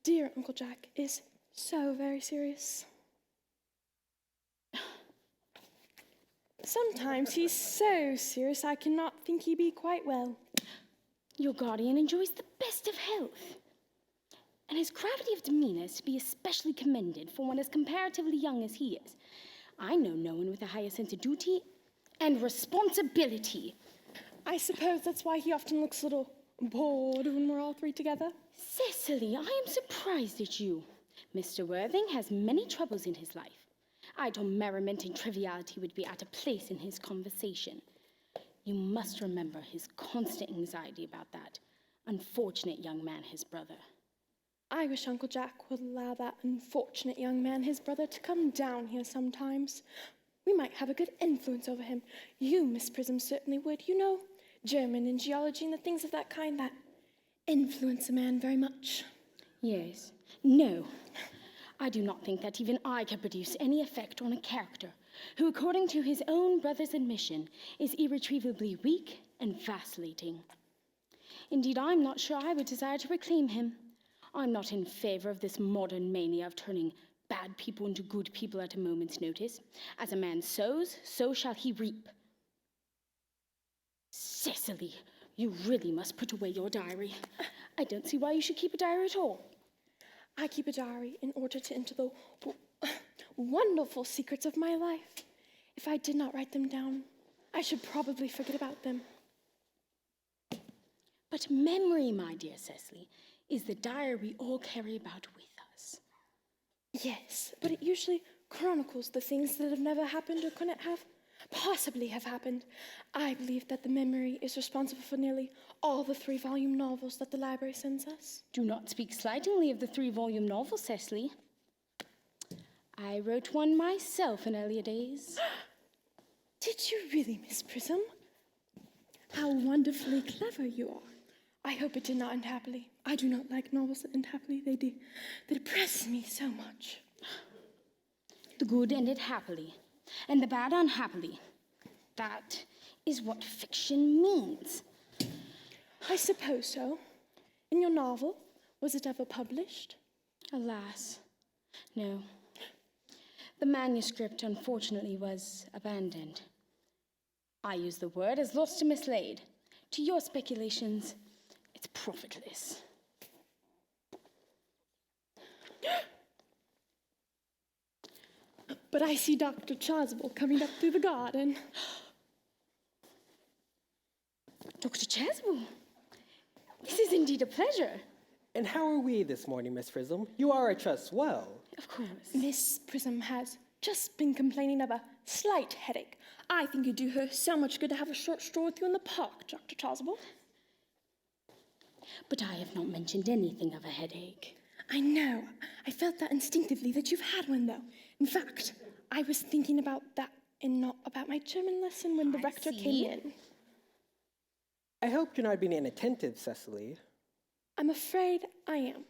Dear Uncle Jack is so very serious. Sometimes he's so serious I cannot think he be quite well. Your guardian enjoys the best of health. And his gravity of demeanor is to be especially commended for one as comparatively young as he is. I know no one with a higher sense of duty and responsibility. I suppose that's why he often looks a little bored when we're all three together. Cecily, I am surprised at you. Mr. Worthing has many troubles in his life. Idle merriment and triviality would be out of place in his conversation. You must remember his constant anxiety about that unfortunate young man, his brother. I wish Uncle Jack would allow that unfortunate young man, his brother, to come down here sometimes. We might have a good influence over him. You, Miss Prism, certainly would. You know, German and geology and the things of that kind that influence a man very much. Yes. No. I do not think that even I can produce any effect on a character who, according to his own brother's admission, is irretrievably weak and vacillating. Indeed, I'm not sure I would desire to reclaim him. I'm not in favor of this modern mania of turning bad people into good people at a moment's notice. As a man sows, so shall he reap. Cecily, you really must put away your diary. I don't see why you should keep a diary at all. I keep a diary in order to enter the wonderful secrets of my life. If I did not write them down, I should probably forget about them. But memory, my dear Cecily, is the diary we all carry about with us. Yes, but it usually chronicles the things that have never happened or couldn't have possibly have happened. I believe that the memory is responsible for nearly all the 3-volume novels that the library sends us. Do not speak slightingly of the 3-volume novel, Cecily. I wrote one myself in earlier days. Did you really, Miss Prism? How wonderfully clever you are. I hope it did not end happily. I do not like novels that end happily. They depress me so much. The good ended happily, and the bad unhappily. That is what fiction means. I suppose so. In your novel, was it ever published? Alas, no. The manuscript, unfortunately, was abandoned. I use the word as lost and mislaid. To your speculations, it's profitless. But I see Dr. Chasuble coming up through the garden. Dr. Chasuble, this is indeed a pleasure. And how are we this morning, Miss Prism? You are, I trust, well. Of course. Miss Prism has just been complaining of a slight headache. I think it'd do her so much good to have a short stroll with you in the park, Dr. Chasuble. But I have not mentioned anything of a headache. I know. I felt that instinctively that you've had one, though. In fact, I was thinking about that and not about my German lesson when the rector came in. I hope you're not being inattentive, Cecily. I'm afraid I am.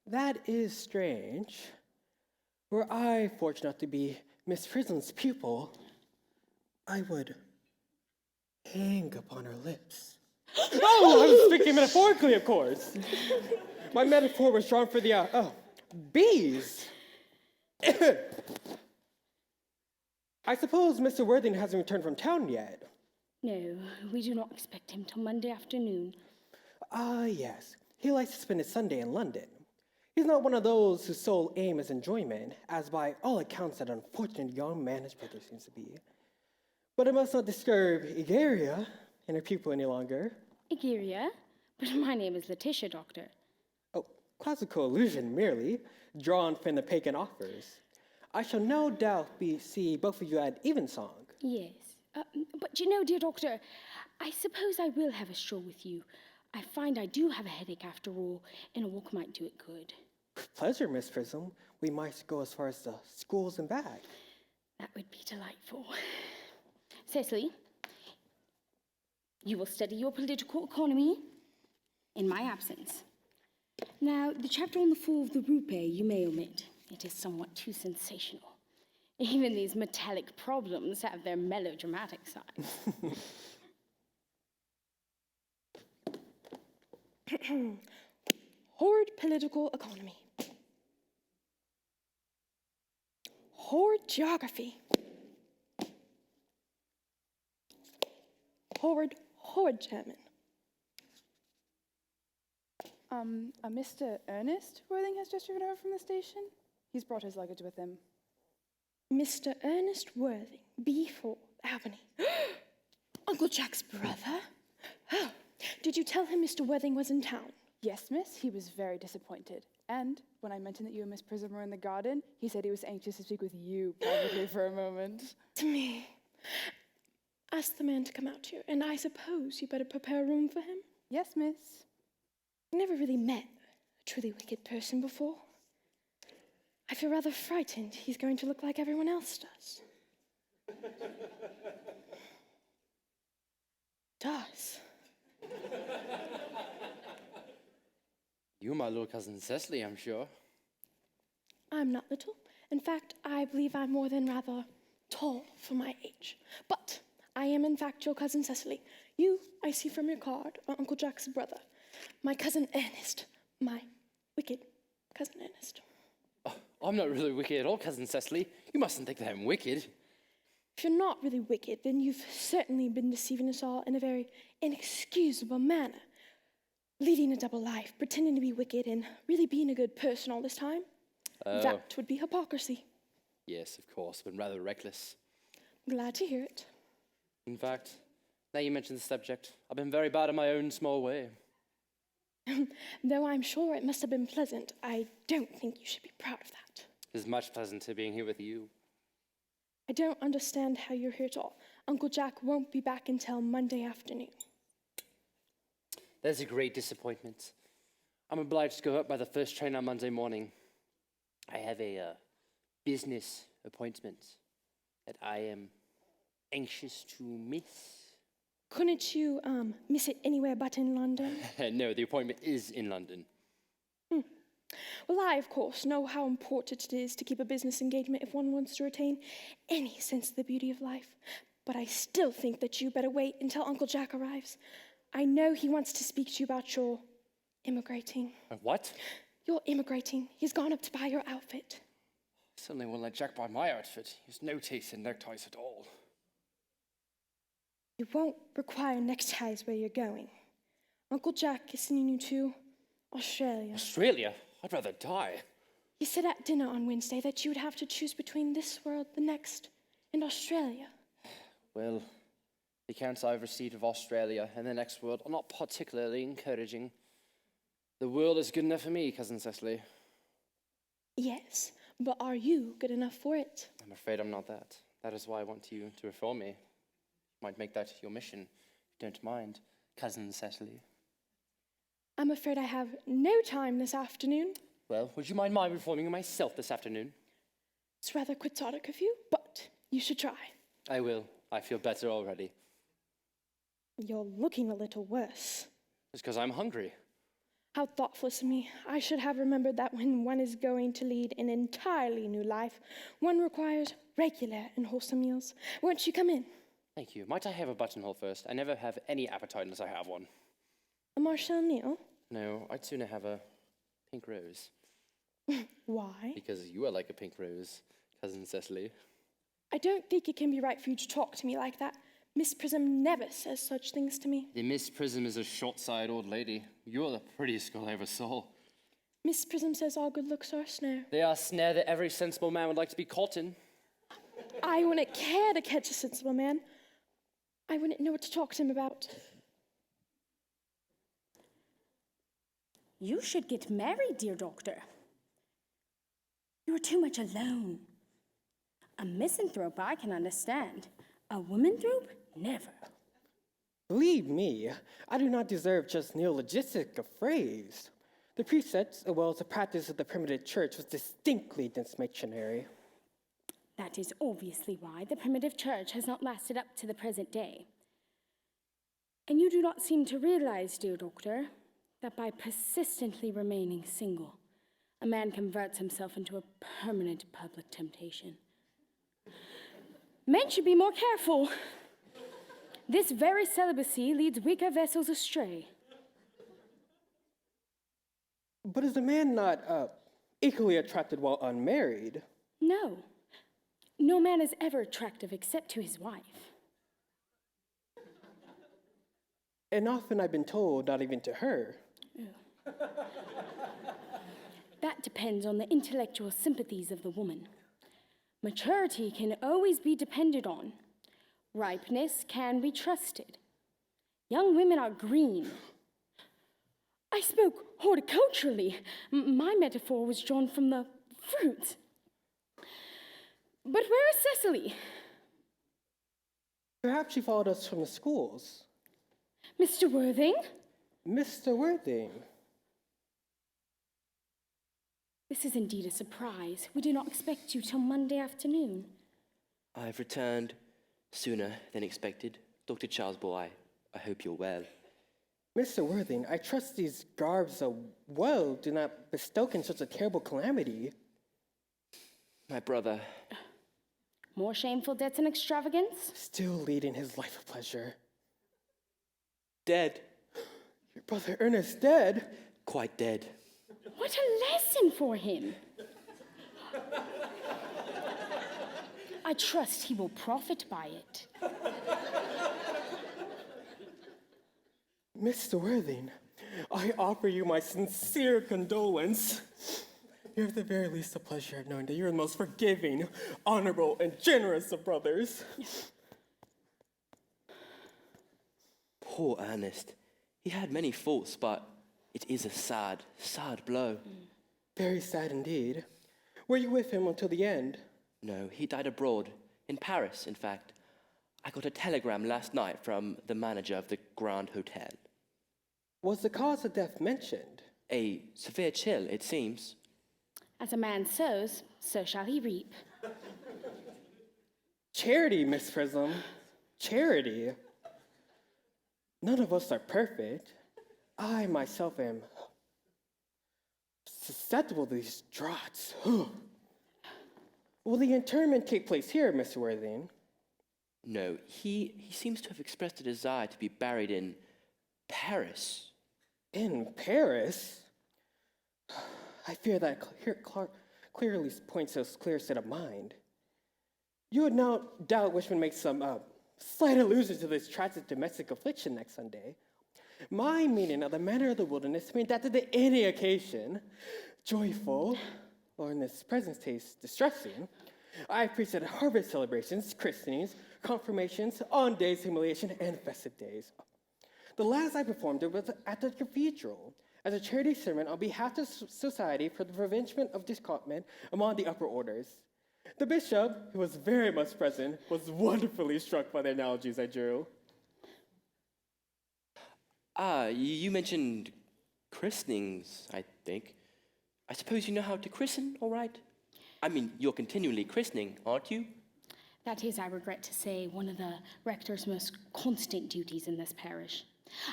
That is strange. Were I fortunate enough to be Miss Prism's pupil, I would hang upon her lips. Oh, I was speaking metaphorically, of course. My metaphor was drawn for the, bees. I suppose Mr. Worthing hasn't returned from town yet. No, we do not expect him till Monday afternoon. Yes. He likes to spend his Sunday in London. He's not one of those whose sole aim is enjoyment, as by all accounts that unfortunate young man his brother seems to be. But it must not disturb Egeria and her pupil any longer. Egeria? But my name is Letitia, Doctor. Oh, classical illusion merely, drawn from the pagan authors. I shall no doubt see both of you at evensong. Yes. But you know, dear doctor, I suppose I will have a stroll with you. I find I do have a headache after all, and a walk might do it good. With pleasure, Miss Prism. We might go as far as the schools and back. That would be delightful. Cecily, you will study your political economy in my absence. Now, the chapter on the fall of the rupee you may omit. It is somewhat too sensational. Even these metallic problems have their melodramatic side. Horrid political economy. Horrid geography. Horrid German. A Mr. Earnest Worthing has just driven over from the station. He's brought his luggage with him. Mr. Ernest Worthing, B4 Albany. Uncle Jack's brother? Oh, did you tell him Mr. Worthing was in town? Yes, miss, he was very disappointed. And when I mentioned that you and Miss Prism were in the garden, he said he was anxious to speak with you privately for a moment. To me. Ask the man to come out here, and I suppose you better prepare a room for him? Yes, miss. I never really met a truly wicked person before. I feel rather frightened he's going to look like everyone else does. Does. You my little cousin Cecily, I'm sure. I'm not little. In fact, I believe I'm more than rather tall for my age. But I am, in fact, your cousin Cecily. You, I see from your card, are Uncle Jack's brother. My cousin Ernest. My wicked cousin Ernest. Oh, I'm not really wicked at all, cousin Cecily. You mustn't think that I'm wicked. If you're not really wicked, then you've certainly been deceiving us all in a very inexcusable manner. Leading a double life, pretending to be wicked, and really being a good person all this time. That would be hypocrisy. Yes, of course, but rather reckless. Glad to hear it. In fact, now you mention the subject, I've been very bad in my own small way. Though I'm sure it must have been pleasant, I don't think you should be proud of that. It's much pleasanter being here with you. I don't understand how you're here at all. Uncle Jack won't be back until Monday afternoon. There's a great disappointment. I'm obliged to go up by the first train on Monday morning. I have a business appointment that I am anxious to miss. Couldn't you miss it anywhere but in London? No, the appointment is in London. Well, I, of course, know how important it is to keep a business engagement if one wants to retain any sense of the beauty of life. But I still think that you better wait until Uncle Jack arrives. I know he wants to speak to you about your immigrating. What? You're immigrating. He's gone up to buy your outfit. Certainly won't let Jack buy my outfit. He has no taste in neckties at all. You won't require neckties where you're going. Uncle Jack is sending you to Australia. Australia? I'd rather die. He said at dinner on Wednesday that you would have to choose between this world, the next, and Australia. Well, the accounts I've received of Australia and the next world are not particularly encouraging. The world is good enough for me, cousin Cecily. Yes, but are you good enough for it? I'm afraid I'm not that. That is why I want you to reform me. You might make that your mission, if you don't mind, cousin Cecily. I'm afraid I have no time this afternoon. Well, would you mind my reforming myself this afternoon? It's rather quixotic of you, but you should try. I will. I feel better already. You're looking a little worse. It's because I'm hungry. How thoughtless of me. I should have remembered that when one is going to lead an entirely new life, one requires regular and wholesome meals. Won't you come in? Thank you. Might I have a buttonhole first? I never have any appetite unless I have one. A Marshall Neal? No, I'd sooner have a pink rose. Why? Because you are like a pink rose, cousin Cecily. I don't think it can be right for you to talk to me like that. Miss Prism never says such things to me. The Miss Prism is a short-sighted old lady. You're the prettiest girl I ever saw. Miss Prism says all good looks are a snare. They are a snare that every sensible man would like to be caught in. I wouldn't care to catch a sensible man. I wouldn't know what to talk to him about. You should get married, dear doctor. You're too much alone. A misanthrope I can understand. A womanthrope? Never. Believe me, I do not deserve just neologistic a phrase. The precepts, as well as the practice of the primitive church, was distinctly missionary. That is obviously why the primitive church has not lasted up to the present day. And you do not seem to realize, dear doctor, that by persistently remaining single, a man converts himself into a permanent public temptation. Men should be more careful. This very celibacy leads weaker vessels astray. But is a man not equally attracted while unmarried? No. No man is ever attractive except to his wife. And often I've been told not even to her. That depends on the intellectual sympathies of the woman. Maturity can always be depended on. Ripeness can be trusted. Young women are green. I spoke horticulturally. My metaphor was drawn from the fruits. But where is Cecily? Perhaps she followed us from the schools. Mr. Worthing? Mr. Worthing. This is indeed a surprise. We do not expect you till Monday afternoon. I've returned sooner than expected. Dr. Charles Boy, I hope you're well. Mr. Worthing, I trust these garbs of woe do not bestow in such a terrible calamity. My brother, More shameful debts and extravagance? Still leading his life of pleasure. dead, Your brother Ernest dead? quite dead. What a lesson for him! I trust he will profit by it. Mr. Worthing, I offer you my sincere condolence. You have the very least the pleasure of knowing that you're the most forgiving, honorable, and generous of brothers. Poor Ernest. He had many faults, but it is a sad, sad blow. Very sad indeed. Were you with him until the end? No, he died abroad, in Paris, in fact. I got a telegram last night from the manager of the Grand Hotel. Was the cause of death mentioned? A severe chill, it seems. As a man sows, so shall he reap. Charity, Miss Prism. Charity. None of us are perfect. I myself am susceptible to these draughts. Will the interment take place here, Mr. Worthing? No, he seems to have expressed a desire to be buried in Paris. In Paris? I fear that clearly points to a clear state of mind. You would no doubt wish me to make some slight allusion to this tragic domestic affliction next Sunday. My meaning of the manner of the wilderness means that to any occasion, joyful, or in this present case, distressing, I presented harvest celebrations, christenings, confirmations, on days of humiliation, and festive days. The last I performed it was at the cathedral, as a charity sermon on behalf of society for the prevention of discontentment among the upper orders. The bishop, who was very much present, was wonderfully struck by the analogies I drew. You mentioned christenings, I think. I suppose you know how to christen, all right? I mean, you're continually christening, aren't you? That is, I regret to say, one of the rector's most constant duties in this parish.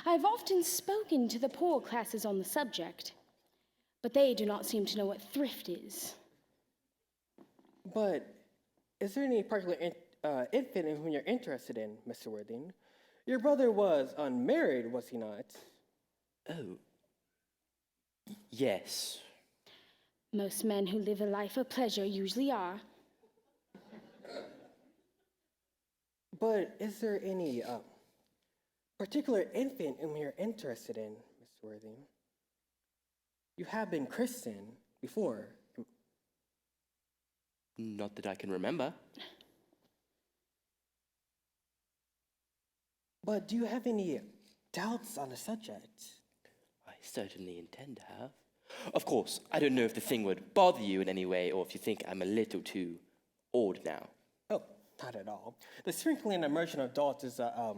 I have often spoken to the poor classes on the subject, but they do not seem to know what thrift is. But is there any particular infant in whom you're interested in, Mr. Worthing? Your brother was unmarried, was he not? Oh. Yes. Most men who live a life of pleasure usually are. But is there any particular infant whom you're interested in, Mr. Worthing? You have been christened before. Not that I can remember. But do you have any doubts on the subject? I certainly intend to have. Of course, I don't know if the thing would bother you in any way or if you think I'm a little too old now. Oh, not at all. The sprinkling and immersion of adults is a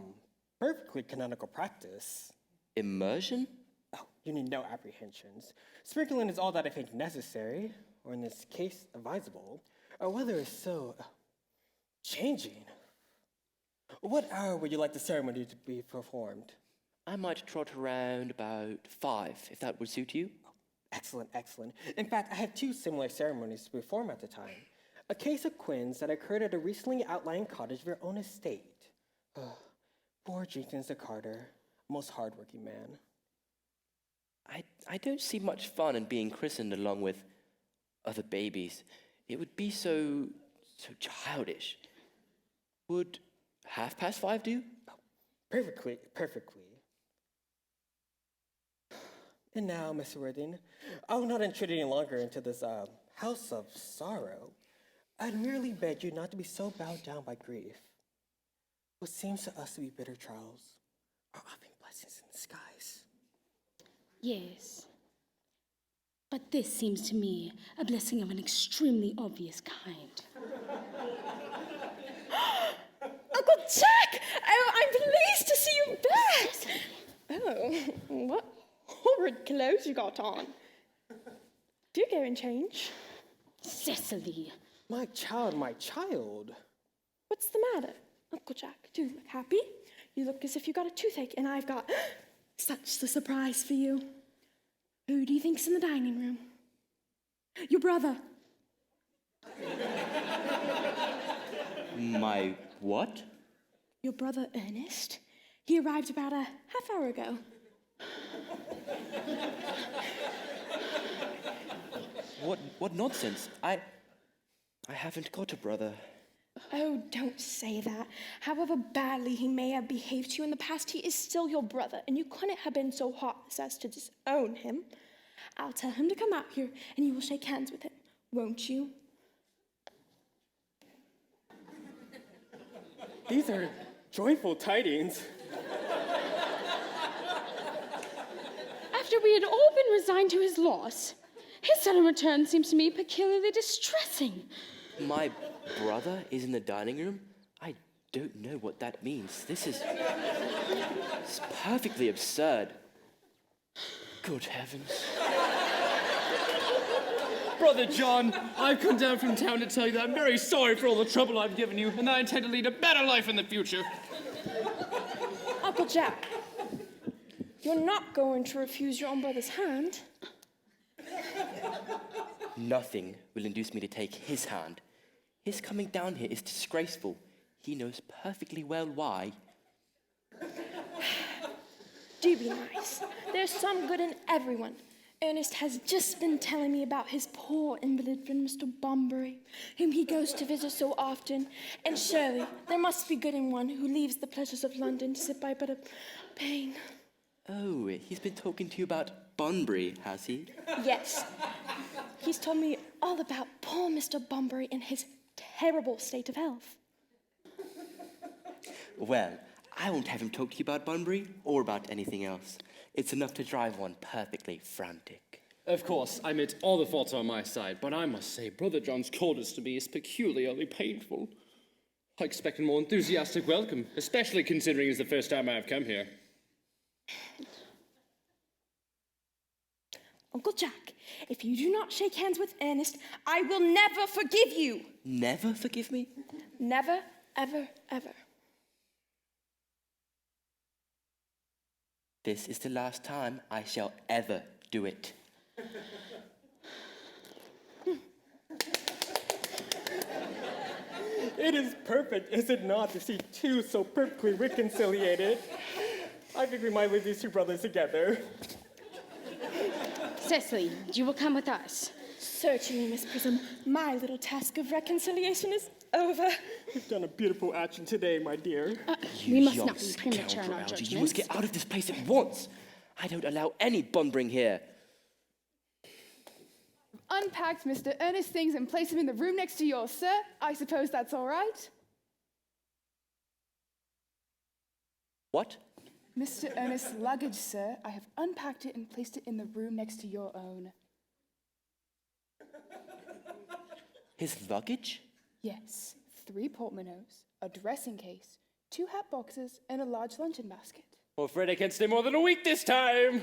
perfectly canonical practice. Immersion? Oh, you need no apprehensions. Sprinkling is all that I think necessary, or in this case, advisable. Our weather is so changing. What hour would you like the ceremony to be performed? I might trot around about 5, if that would suit you. Excellent, excellent. In fact, I have 2 similar ceremonies to perform at the time. A case of quins that occurred at a recently outlying cottage of your own estate. Poor Jenkins the Carter, most hardworking man. I don't see much fun in being christened along with other babies. It would be so childish. Would 5:30 do? Perfectly, perfectly. And now, Mr. Worthing, I will not intrude any longer into this house of sorrow. I'd merely beg you not to be so bowed down by grief. What seems to us to be bitter trials are often blessings in disguise. Yes. But this seems to me a blessing of an extremely obvious kind. Uncle Jack! Oh, I'm pleased to see you back! Oh, what horrid clothes you got on. Do go and change. Cecily. My child. What's the matter? Uncle Jack, do look happy. You look as if you got a toothache, and I've got such a surprise for you. Who do you think's in the dining room? Your brother. My what? Your brother Ernest. He arrived about a half hour ago. What nonsense? I haven't got a brother. Oh, don't say that. However badly he may have behaved to you in the past, he is still your brother, and you couldn't have been so heartless as to disown him. I'll tell him to come out here, and you will shake hands with him, won't you? These are joyful tidings. After we had all been resigned to his loss, his sudden return seems to me peculiarly distressing. My brother is in the dining room? I don't know what that means. It's perfectly absurd. Good heavens. Brother John, I've come down from town to tell you that I'm very sorry for all the trouble I've given you, and that I intend to lead a better life in the future. Uncle Jack, you're not going to refuse your own brother's hand. Nothing will induce me to take his hand. His coming down here is disgraceful. He knows perfectly well why. Do be nice. There's some good in everyone. Ernest has just been telling me about his poor invalid friend, Mr. Bunbury, whom he goes to visit so often. And surely there must be good in one who leaves the pleasures of London to sit by but a pain. Oh, he's been talking to you about Bunbury, has he? Yes. He's told me all about poor Mr. Bunbury and his terrible state of health. Well, I won't have him talk to you about Bunbury or about anything else. It's enough to drive one perfectly frantic. Of course, I admit all the faults are on my side, but I must say Brother John's coldness to me is peculiarly painful. I expect a more enthusiastic welcome, especially considering it's the first time I've come here. Uncle Jack, if you do not shake hands with Ernest, I will never forgive you. Never forgive me? Never, ever, ever. This is the last time I shall ever do it. It is perfect, is it not, to see 2 so perfectly reconciliated? I think we might leave these 2 brothers together. Cecily, you will come with us. Certainly, Miss Prism. My little task of reconciliation is over. You've done a beautiful action today, my dear. We must young not be premature in our scoundrel, Algy. judgments. You must get out of this place at once. I don't allow any Bunbury here. Unpacked Mr. Ernest things and placed him in the room next to yours, sir. I suppose that's all right? What? Mr. Earnest's luggage, sir. I have unpacked it and placed it in the room next to your own. His luggage? Yes, 3 portmanteaus, a dressing case, 2 hat boxes, and a large luncheon basket. Well, afraid I can't stay more than a week this time.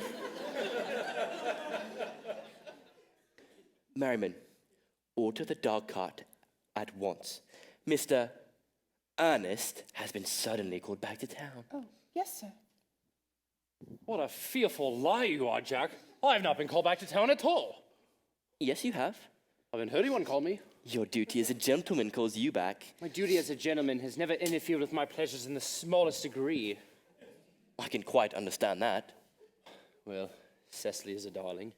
Merriman, order the dog cart at once. Mr. Earnest has been suddenly called back to town. Oh, yes, sir. What a fearful lie you are, Jack. I have not been called back to town at all. Yes, you have. I haven't heard anyone call me. Your duty as a gentleman calls you back. My duty as a gentleman has never interfered with my pleasures in the smallest degree. I can quite understand that. Well, Cecily is a darling.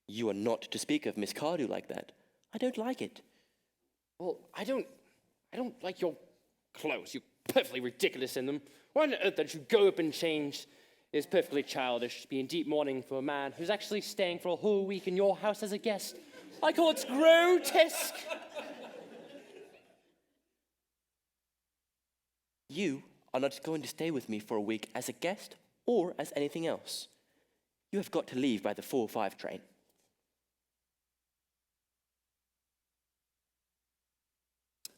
You are not to speak of Miss Cardew like that. I don't like it. Well, I don't like your clothes. You're perfectly ridiculous in them. Why on earth don't you go up and change? It is perfectly childish to be in deep mourning for a man who's actually staying for a whole week in your house as a guest. I call it grotesque. You are not going to stay with me for a week as a guest or as anything else. You have got to leave by the 4:05 train.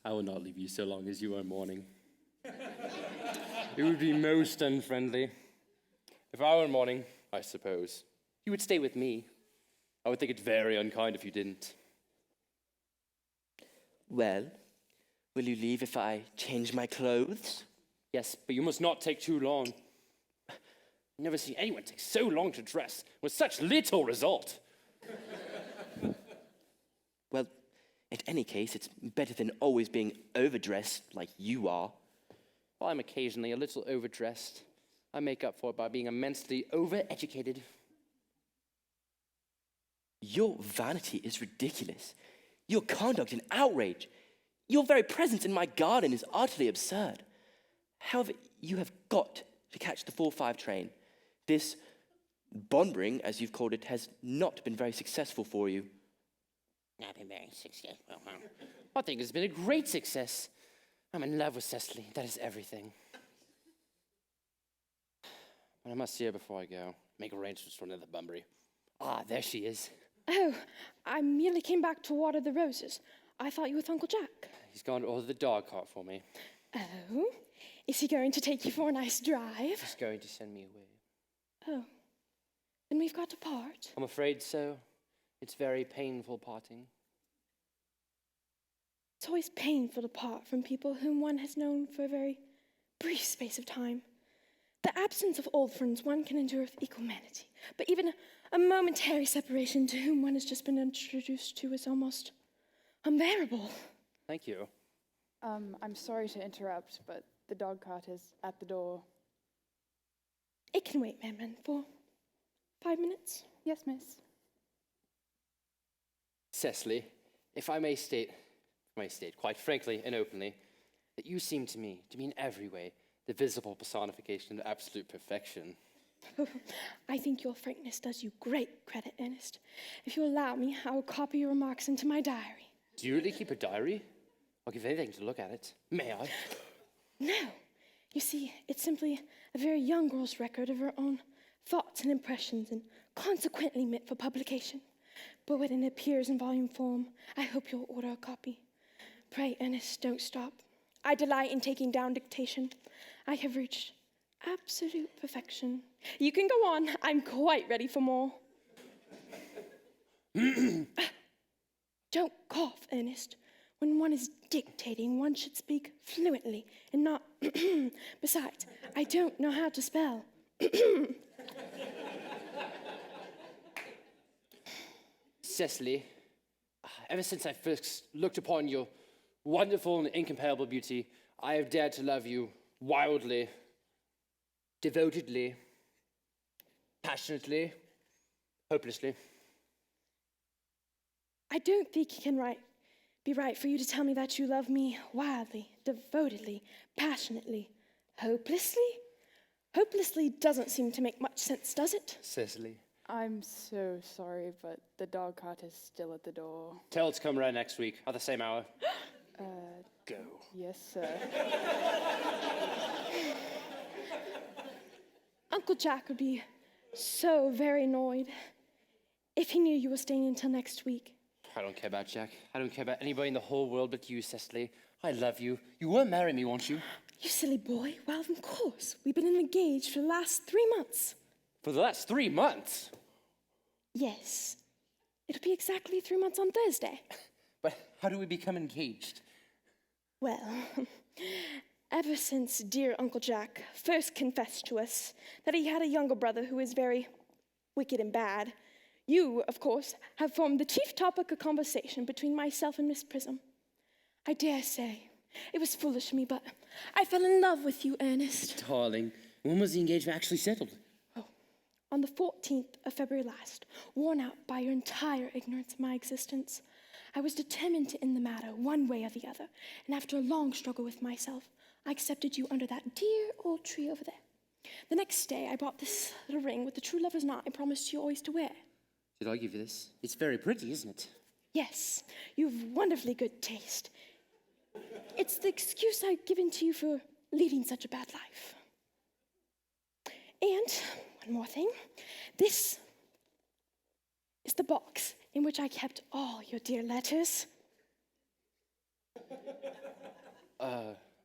I will not leave you so long as you are mourning. It would be most unfriendly. If I were mourning, I suppose, you would stay with me. I would think it very unkind if you didn't. Well, will you leave if I change my clothes? Yes, but you must not take too long. I've never seen anyone take so long to dress with such little result. Well, in any case, it's better than always being overdressed like you are. While I'm occasionally a little overdressed, I make up for it by being immensely overeducated. Your vanity is ridiculous. Your conduct an outrage. Your very presence in my garden is utterly absurd. However, you have got to catch the 4:05 train. This bonding, as you've called it, has not been very successful for you. Not been very successful, huh? I think it's been a great success. I'm in love with Cecily. That is everything. But I must see her before I go. Make arrangements for another Bunbury. Ah, there she is. Oh, I merely came back to water the roses. I thought you were with Uncle Jack. He's gone to order the dog cart for me. Oh, is he going to take you for a nice drive? He's going to send me away. Oh, then we've got to part. I'm afraid so. It's very painful parting. It's always painful to part from people whom one has known for a very brief space of time. The absence of old friends one can endure with equal humanity, but even a momentary separation to whom one has just been introduced to is almost unbearable. Thank you. I'm sorry to interrupt, but the dog cart is at the door. It can wait, Madman, for 5 minutes. Yes, miss. Cecily, if I may state quite frankly and openly, that you seem to me to be in every way the visible personification of absolute perfection. I think your frankness does you great credit, Earnest. If you allow me, I will copy your remarks into my diary. Do you really keep a diary? I'll give anything to look at it. May I? No. You see, it's simply a very young girl's record of her own thoughts and impressions, and consequently meant for publication. But when it appears in volume form, I hope you'll order a copy. Pray, Earnest, don't stop. I delight in taking down dictation. I have reached absolute perfection. You can go on. I'm quite ready for more. Don't cough, Earnest. When one is dictating, one should speak fluently and not... Besides, I don't know how to spell. Cecily, ever since I first looked upon your wonderful and incomparable beauty, I have dared to love you wildly, devotedly, passionately, hopelessly. I don't think it can be right for you to tell me that you love me wildly, devotedly, passionately, hopelessly? Hopelessly doesn't seem to make much sense, does it? Cecily. I'm so sorry, but the dog cart is still at the door. Tell it to come around next week at the same hour. Go. Yes, sir. Uncle Jack would be so very annoyed if he knew you were staying until next week. I don't care about Jack. I don't care about anybody in the whole world but you, Cecily. I love you. You won't marry me, won't you? You silly boy. Well, of course. We've been engaged for the last 3 months. For the last 3 months? Yes. It'll be exactly 3 months on Thursday. But how do we become engaged? Well, ever since dear Uncle Jack first confessed to us that he had a younger brother who is very wicked and bad, you, of course, have formed the chief topic of conversation between myself and Miss Prism. I dare say, it was foolish of me, but I fell in love with you, Ernest. Darling, when was the engagement actually settled? On the 14th of February last, worn out by your entire ignorance of my existence, I was determined to end the matter one way or the other, and after a long struggle with myself, I accepted you under that dear old tree over there. The next day, I bought this little ring with the true lover's knot I promised you always to wear. Did I give you this? It's very pretty, isn't it? Yes, you have wonderfully good taste. It's the excuse I've given to you for leading such a bad life. And one more thing. This is the box in which I kept all your dear letters.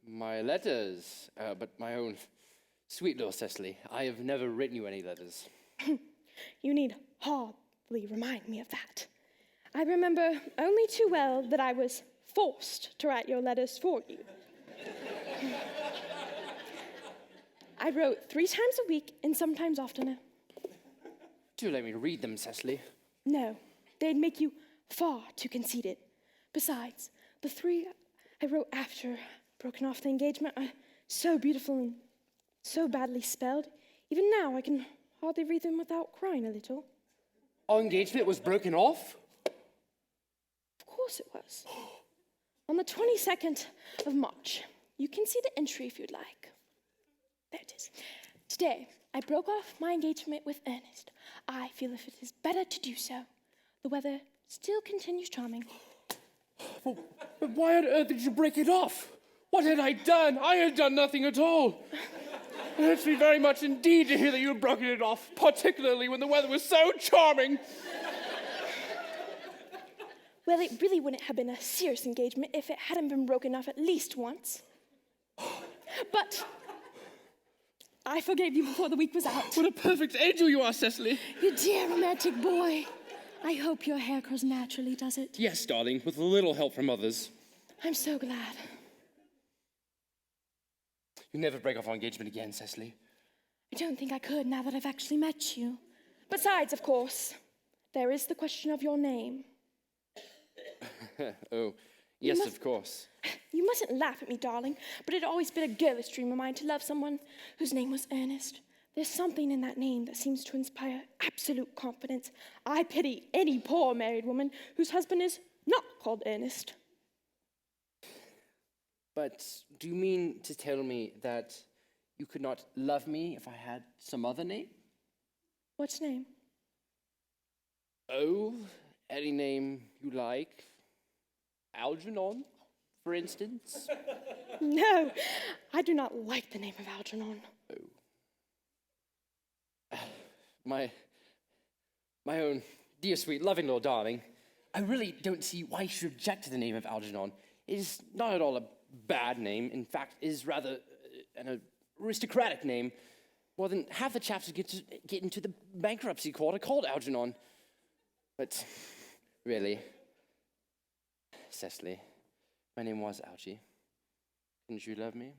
My letters, but my own sweet little Cecily. I have never written you any letters. You need hardly remind me of that. I remember only too well that I was forced to write your letters for you. I wrote 3 times a week and sometimes oftener. Do let me read them, Cecily. No, they'd make you far too conceited. Besides, the 3 I wrote after broken off the engagement are so beautiful and so badly spelled. Even now, I can hardly read them without crying a little. Our engagement was broken off? Of course it was. On the 22nd of March. You can see the entry if you'd like. There it is. Today, I broke off my engagement with Ernest. I feel if it is better to do so. The weather still continues charming. But why on earth did you break it off? What had I done? I had done nothing at all. It hurts me very much indeed to hear that you had broken it off, particularly when the weather was so charming. Well, it really wouldn't have been a serious engagement if it hadn't been broken off at least once. But I forgave you before the week was out. What a perfect angel you are, Cecily. You dear romantic boy. I hope your hair grows naturally, does it? Yes, darling, with a little help from others. I'm so glad. You never break off our engagement again, Cecily. I don't think I could now that I've actually met you. Besides, of course, there is the question of your name. Oh, yes, of course. You mustn't laugh at me, darling, but it had always been a girlish dream of mine to love someone whose name was Earnest. There's something in that name that seems to inspire absolute confidence. I pity any poor married woman whose husband is not called Earnest. But do you mean to tell me that you could not love me if I had some other name? What name? Oh, any name you like. Algernon, for instance? No, I do not like the name of Algernon. My own dear, sweet, loving little darling, I really don't see why you should object to the name of Algernon. It is not at all a bad name. In fact, it is rather an aristocratic name. More than half the chaps who get into the bankruptcy court are called Algernon. But really, Cecily, my name was Algie. Didn't you love me?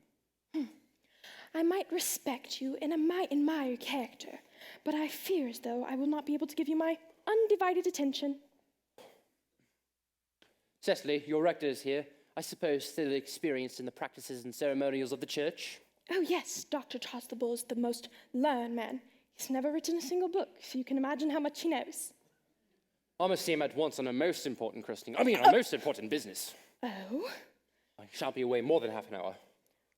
I might respect you and I might admire your character, but I fear as though I will not be able to give you my undivided attention. Cecily, your rector is here. I suppose still experienced in the practices and ceremonials of the church. Oh yes, Dr. Chasuble is the most learned man. He's never written a single book, so you can imagine how much he knows. I must see him at once on a most important christening. A most important business. Oh? I shan't be away more than half an hour.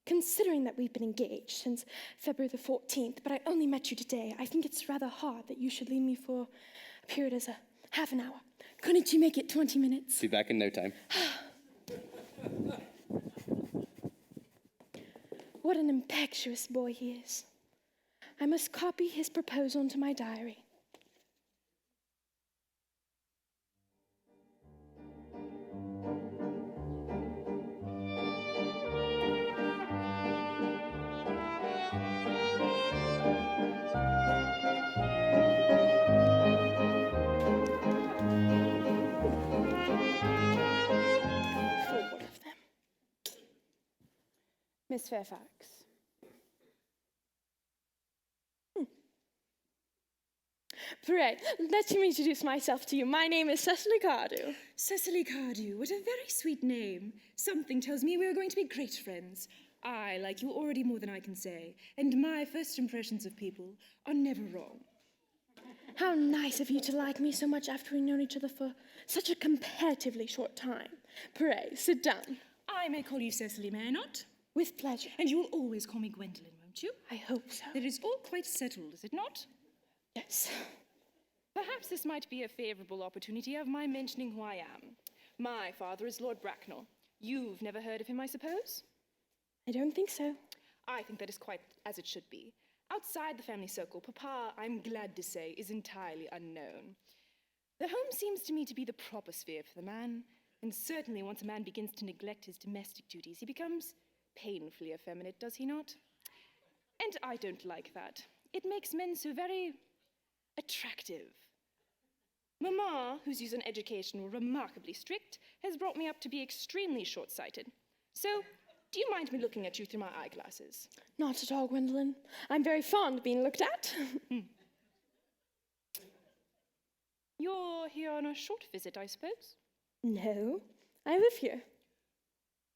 Considering that we've been engaged since February the 14th, but I only met you today, I think it's rather hard that you should leave me for a period as a half an hour. Couldn't you make it 20 minutes? Be back in no time. What an impetuous boy he is. I must copy his proposal into my diary. Forward of them. Miss Fairfax. Pray, let me introduce myself to you. My name is Cecily Cardew. Cecily Cardew, what a very sweet name. Something tells me we are going to be great friends. I like you already more than I can say, and my first impressions of people are never wrong. How nice of you to like me so much after we've known each other for such a comparatively short time. Pray, sit down. I may call you Cecily, may I not? With pleasure. And you will always call me Gwendolen, won't you? I hope so. It is all quite settled, is it not? Yes. Perhaps this might be a favourable opportunity of my mentioning who I am. My father is Lord Bracknell. You've never heard of him, I suppose? I don't think so. I think that is quite as it should be. Outside the family circle, Papa, I'm glad to say, is entirely unknown. The home seems to me to be the proper sphere for the man, and certainly once a man begins to neglect his domestic duties, he becomes painfully effeminate, does he not? And I don't like that. It makes men so very attractive. Mamma, whose views on education were remarkably strict, has brought me up to be extremely short-sighted. So, do you mind me looking at you through my eyeglasses? Not at all, Gwendolen. I'm very fond of being looked at. You're here on a short visit, I suppose? No, I live here.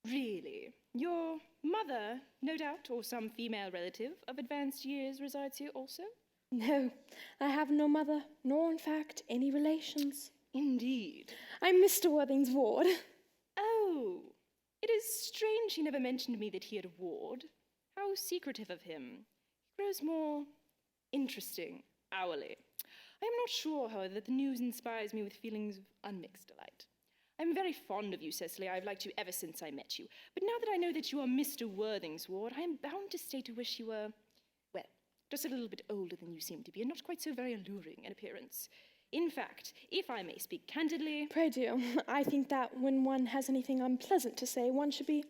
Really? Your mother, no doubt, or some female relative of advanced years resides here also? No, I have no mother, nor in fact any relations. Indeed. I'm Mr. Worthing's ward. Oh, it is strange he never mentioned to me that he had a ward. How secretive of him. He grows more interesting hourly. I am not sure, however, that the news inspires me with feelings of unmixed delight. I'm very fond of you, Cecily. I've liked you ever since I met you. But now that I know that you are Mr. Worthing's ward, I am bound to stay to wish you were, well, just a little bit older than you seem to be, and not quite so very alluring in appearance. In fact, if I may speak candidly... Pray do. I think that when one has anything unpleasant to say, one should be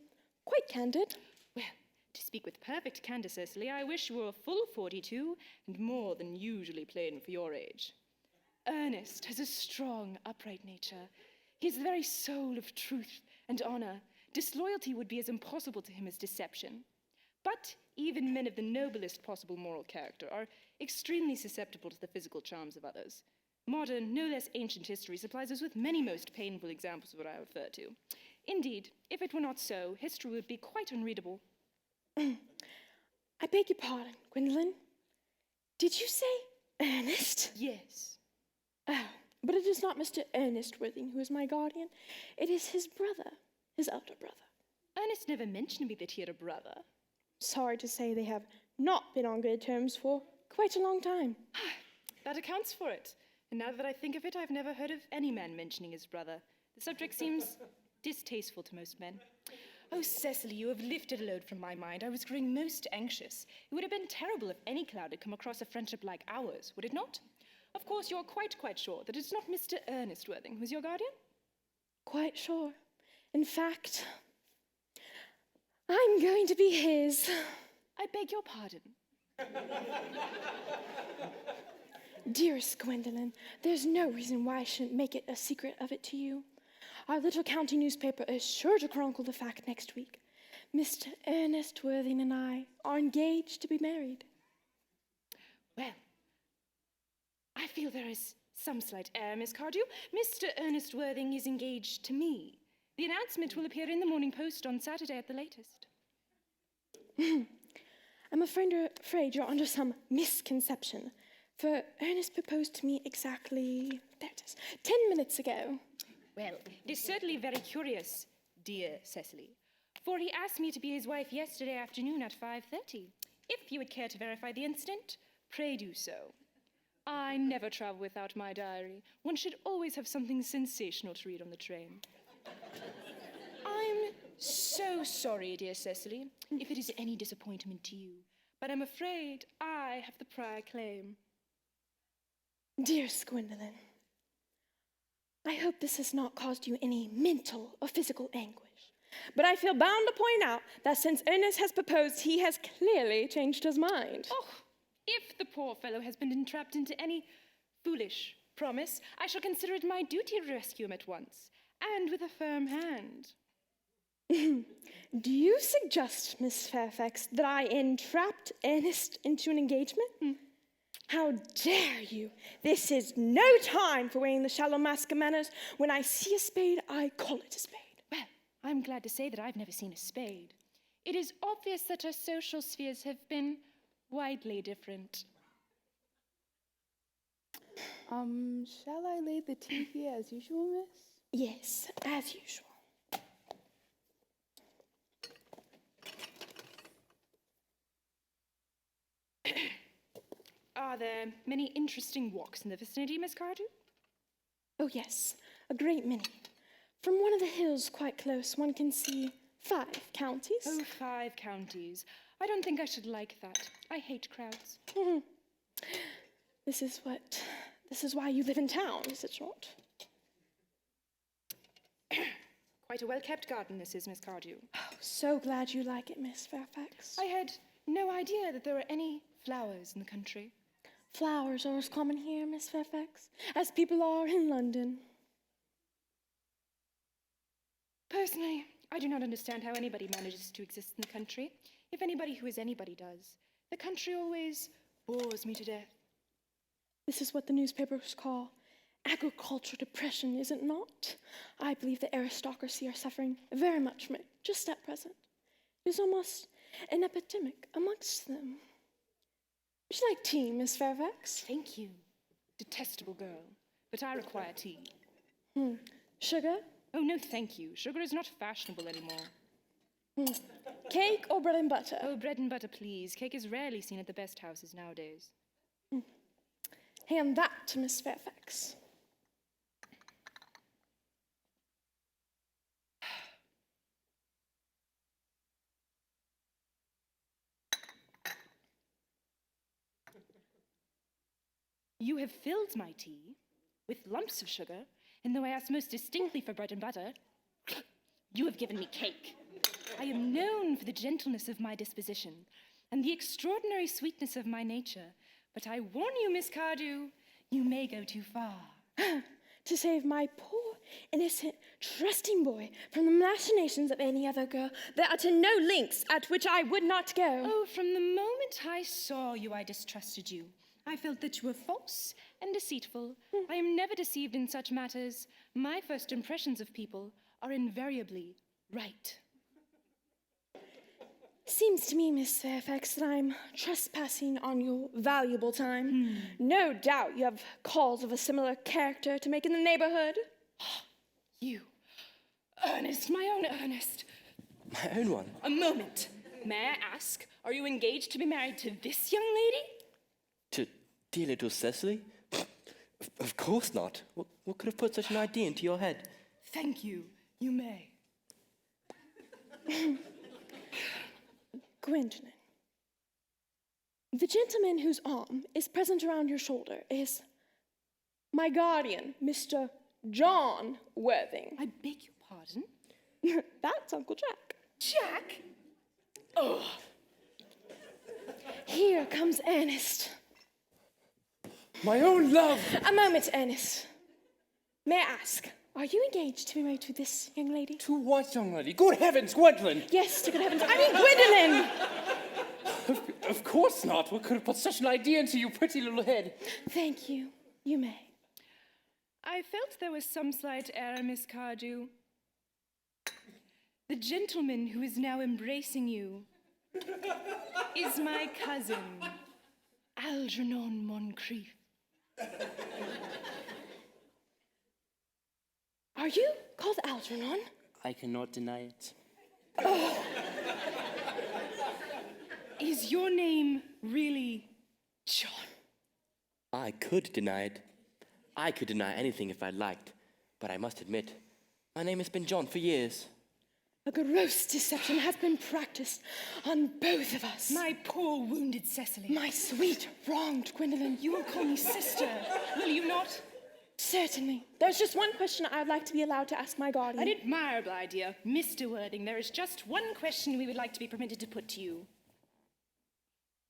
quite candid. Well, to speak with perfect candour, Cecily, I wish you were a full 42 and more than usually plain for your age. Ernest has a strong, upright nature. He is the very soul of truth and honour. Disloyalty would be as impossible to him as deception. But even men of the noblest possible moral character are extremely susceptible to the physical charms of others. Modern, no less ancient history supplies us with many most painful examples of what I refer to. Indeed, if it were not so, history would be quite unreadable. I beg your pardon, Gwendolen. Did you say Ernest? Yes. Oh, but it is not Mr. Earnest Worthing who is my guardian. It is his brother, his elder brother. Ernest never mentioned to me that he had a brother. Sorry to say they have not been on good terms for quite a long time. That accounts for it. And now that I think of it, I've never heard of any man mentioning his brother. The subject seems distasteful to most men. Oh, Cecily, you have lifted a load from my mind. I was growing most anxious. It would have been terrible if any cloud had come across a friendship like ours, would it not? Of course, you're quite sure that it's not Mr. Ernest Worthing who's your guardian? Quite sure. In fact, I'm going to be his. I beg your pardon. Dearest Gwendolen, there's no reason why I shouldn't make it a secret of it to you. Our little county newspaper is sure to chronicle the fact next week. Mr. Ernest Worthing and I are engaged to be married. Well, I feel there is some slight error, Miss Cardew. Mr. Ernest Worthing is engaged to me. The announcement will appear in the Morning Post on Saturday at the latest. I'm afraid you're under some misconception, for Ernest proposed to me exactly, there it is, 10 minutes ago. Well, it is certainly very curious, dear Cecily, for he asked me to be his wife yesterday afternoon at 5:30. If you would care to verify the incident, pray do so. I never travel without my diary. One should always have something sensational to read on the train. I'm so sorry, dear Cecily, if it is any disappointment to you, but I'm afraid I have the prior claim. Dearest Gwendolyn, I hope this has not caused you any mental or physical anguish. But I feel bound to point out that since Ernest has proposed, he has clearly changed his mind. Oh, if the poor fellow has been entrapped into any foolish promise, I shall consider it my duty to rescue him at once, and with a firm hand. Do you suggest, Miss Fairfax, that I entrapped Ernest into an engagement? How dare you? This is no time for weighing the shallow mask of manners. When I see a spade, I call it a spade. Well, I'm glad to say that I've never seen a spade. It is obvious that our social spheres have been widely different. Shall I lay the tea here as usual, miss? Yes, as usual. Are there many interesting walks in the vicinity, Miss Cardew? Oh, yes, a great many. From one of the hills quite close, one can see 5 counties. Oh, 5 counties. I don't think I should like that. I hate crowds. This is why you live in town, is it not? Quite a well-kept garden this is, Miss Cardew. Oh, so glad you like it, Miss Fairfax. I had no idea that there were any flowers in the country. Flowers are as common here, Miss Fairfax, as people are in London. Personally, I do not understand how anybody manages to exist in the country. If anybody who is anybody does. The country always bores me to death. This is what the newspapers call agricultural depression, is it not? I believe the aristocracy are suffering very much from it, just at present. It is almost an epidemic amongst them. Would you like tea, Miss Fairfax? Thank you, detestable girl. But I require tea. Sugar? Oh, no, thank you. Sugar is not fashionable anymore. Cake or bread and butter? Oh, bread and butter, please. Cake is rarely seen at the best houses nowadays. Hand that to Miss Fairfax. You have filled my tea with lumps of sugar, and though I asked most distinctly for bread and butter, you have given me cake. I am known for the gentleness of my disposition and the extraordinary sweetness of my nature, but I warn you, Miss Cardew, you may go too far. To save my poor, innocent, trusting boy from the machinations of any other girl, there are no lengths at which I would not go. Oh, from the moment I saw you, I distrusted you. I felt that you were false and deceitful. I am never deceived in such matters. My first impressions of people are invariably right. Seems to me, Miss Fairfax, that I'm trespassing on your valuable time. No doubt you have calls of a similar character to make in the neighborhood. You, Ernest, my own Ernest. My own one? A moment. May I ask, are you engaged to be married to this young lady? To dear little Cecily? Of course not. What could have put such an idea into your head? Thank you. You may. Gwendolyn, the gentleman whose arm is present around your shoulder is my guardian, Mr. John Worthing. I beg your pardon? That's Uncle Jack. Jack? Oh. Here comes Ernest. My own love! A moment, Ernest. May I ask, are you engaged to be married to this young lady? To what young lady? Good heavens, Gwendolyn! Yes, to good heavens. I mean, Gwendolyn! Of course not. What could have put such an idea into your pretty little head? Thank you. You may. I felt there was some slight error, Miss Cardew. The gentleman who is now embracing you is my cousin, Algernon Moncrief. Are you called Algernon? I cannot deny it. Is your name really John? I could deny it. I could deny anything if I liked. But I must admit, my name has been John for years. A gross deception has been practiced on both of us. My poor wounded Cecily. My sweet, wronged Gwendolyn. You will call me sister, will you not? Certainly. There's just one question I'd like to be allowed to ask my guardian. An admirable idea. Mr. Worthing, there is just one question we would like to be permitted to put to you.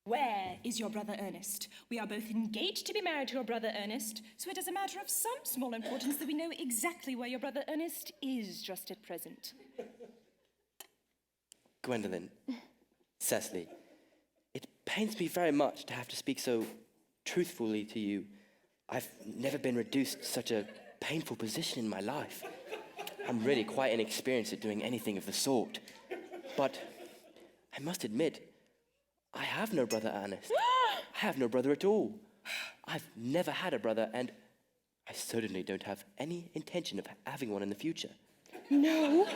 Where is your brother Ernest? We are both engaged to be married to your brother Ernest, so it is a matter of some small importance that we know exactly where your brother Ernest is just at present. Gwendolyn, Cecily, it pains me very much to have to speak so truthfully to you. I've never been reduced to such a painful position in my life. I'm really quite inexperienced at doing anything of the sort. But I must admit, I have no brother Ernest. I have no brother at all. I've never had a brother, and I certainly don't have any intention of having one in the future. No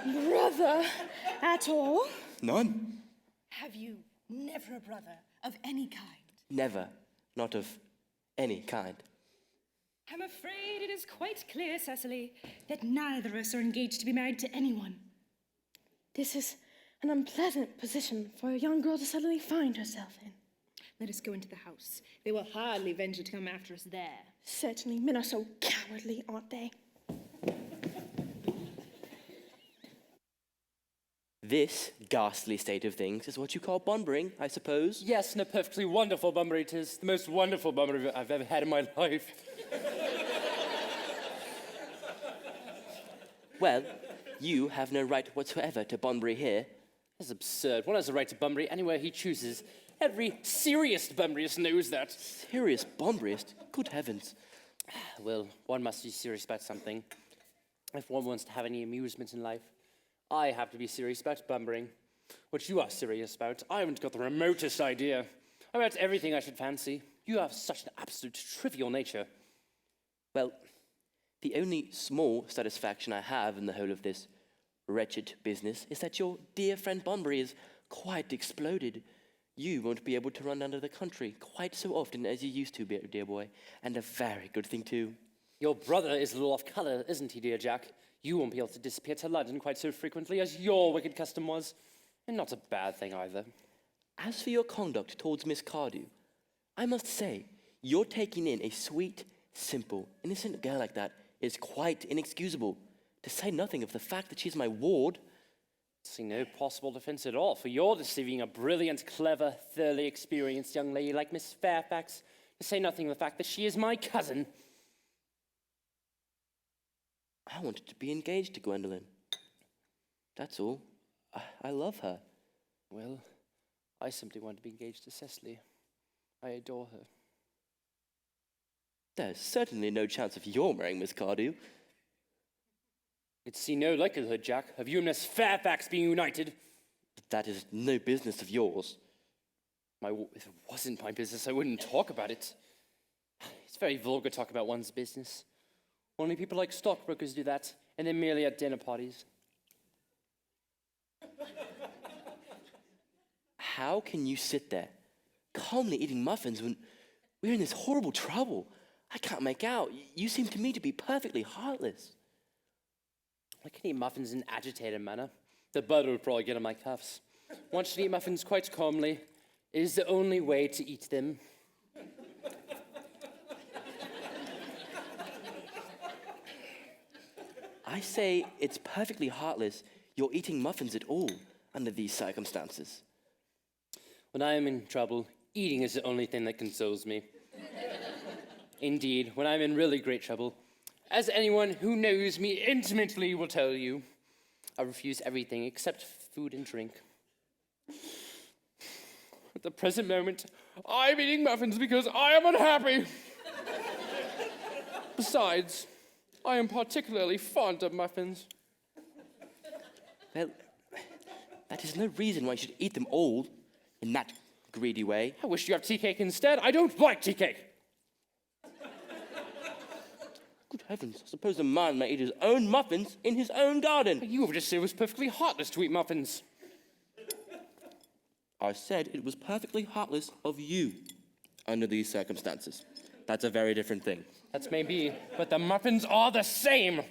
brother at all? None. Have you never a brother of any kind? Never. Not of any kind. I'm afraid it is quite clear, Cecily, that neither of us are engaged to be married to anyone. This is an unpleasant position for a young girl to suddenly find herself in. Let us go into the house. They will hardly venture to come after us there. Certainly, men are so cowardly, aren't they? This ghastly state of things is what you call bumbering, I suppose. Yes, and a perfectly wonderful bummery it is. The most wonderful bummery I've ever had in my life. Well, you have no right whatsoever to bunbury here. That's absurd. One has a right to Bunbury anywhere he chooses. Every serious Bunburyist knows that. Serious Bunburyist? Good heavens. Well, one must be serious about something. If one wants to have any amusement in life, I have to be serious about bumbering. What you are serious about, I haven't got the remotest idea. About everything I should fancy. You have such an absolute trivial nature. Well, the only small satisfaction I have in the whole of this wretched business is that your dear friend Bunbury is quite exploded. You won't be able to run down to the country quite so often as you used to, dear boy, and a very good thing too. Your brother is a little off colour, isn't he, dear Jack? You won't be able to disappear to London quite so frequently as your wicked custom was. And not a bad thing either. As for your conduct towards Miss Cardew, I must say, your taking in a sweet, simple, innocent girl like that is quite inexcusable, to say nothing of the fact that she's my ward. I see no possible defense at all for your deceiving a brilliant, clever, thoroughly experienced young lady like Miss Fairfax, to say nothing of the fact that she is my cousin. I wanted to be engaged to Gwendolyn. That's all. I love her. Well, I simply want to be engaged to Cecily. I adore her. There's certainly no chance of your marrying Miss Cardew. I'd see no likelihood, Jack, of you and Miss Fairfax being united. That is no business of yours. If it wasn't my business, I wouldn't talk about it. It's very vulgar talk about one's business. Only people like stockbrokers do that, and they're merely at dinner parties. How can you sit there, calmly eating muffins when we're in this horrible trouble? I can't make out. You seem to me to be perfectly heartless. I can eat muffins in an agitated manner. The butter will probably get on my cuffs. One should eat muffins quite calmly. It is the only way to eat them. I say it's perfectly heartless you're eating muffins at all under these circumstances. When I am in trouble, eating is the only thing that consoles me. Indeed, when I'm in really great trouble, as anyone who knows me intimately will tell you, I refuse everything except food and drink. At the present moment, I'm eating muffins because I am unhappy. Besides, I am particularly fond of muffins. Well, that is no reason why you should eat them all in that greedy way. I wish you had tea cake instead. I don't like tea cake. Good heavens, I suppose a man may eat his own muffins in his own garden. You have just said it was perfectly heartless to eat muffins. I said it was perfectly heartless of you under these circumstances. That's a very different thing. That's maybe, but the muffins are the same.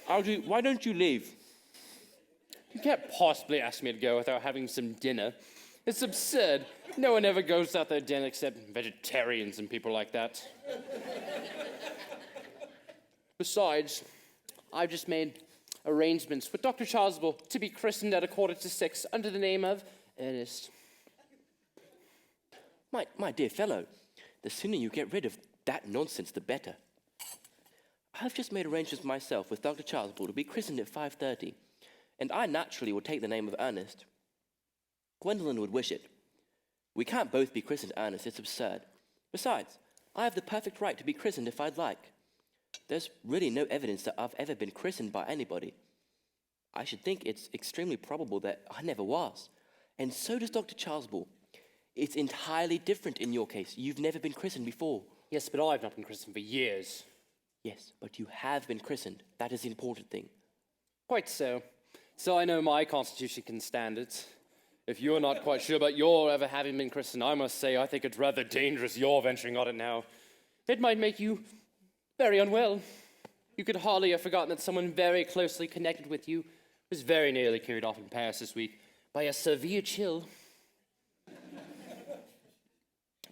Algie, why don't you leave? You can't possibly ask me to go without having some dinner. It's absurd. No one ever goes out their dinner except vegetarians and people like that. Besides, I've just made arrangements with Dr. Chasuble to be christened at 5:45 under the name of Earnest. My dear fellow, the sooner you get rid of that nonsense, the better. I've just made arrangements myself with Dr. Chasuble to be christened at 5:30, and I naturally would take the name of Earnest. Gwendolyn would wish it. We can't both be christened Earnest, it's absurd. Besides, I have the perfect right to be christened if I'd like. There's really no evidence that I've ever been christened by anybody. I should think it's extremely probable that I never was. And so does Dr. Chasuble. It's entirely different in your case. You've never been christened before. Yes, but I've not been christened for years. Yes, but you have been christened. That is the important thing. Quite so. So I know my constitution can stand it. If you're not quite sure about your ever having been christened, I must say I think it's rather dangerous you're venturing on it now. It might make you very unwell. You could hardly have forgotten that someone very closely connected with you was very nearly carried off in Paris this week by a severe chill.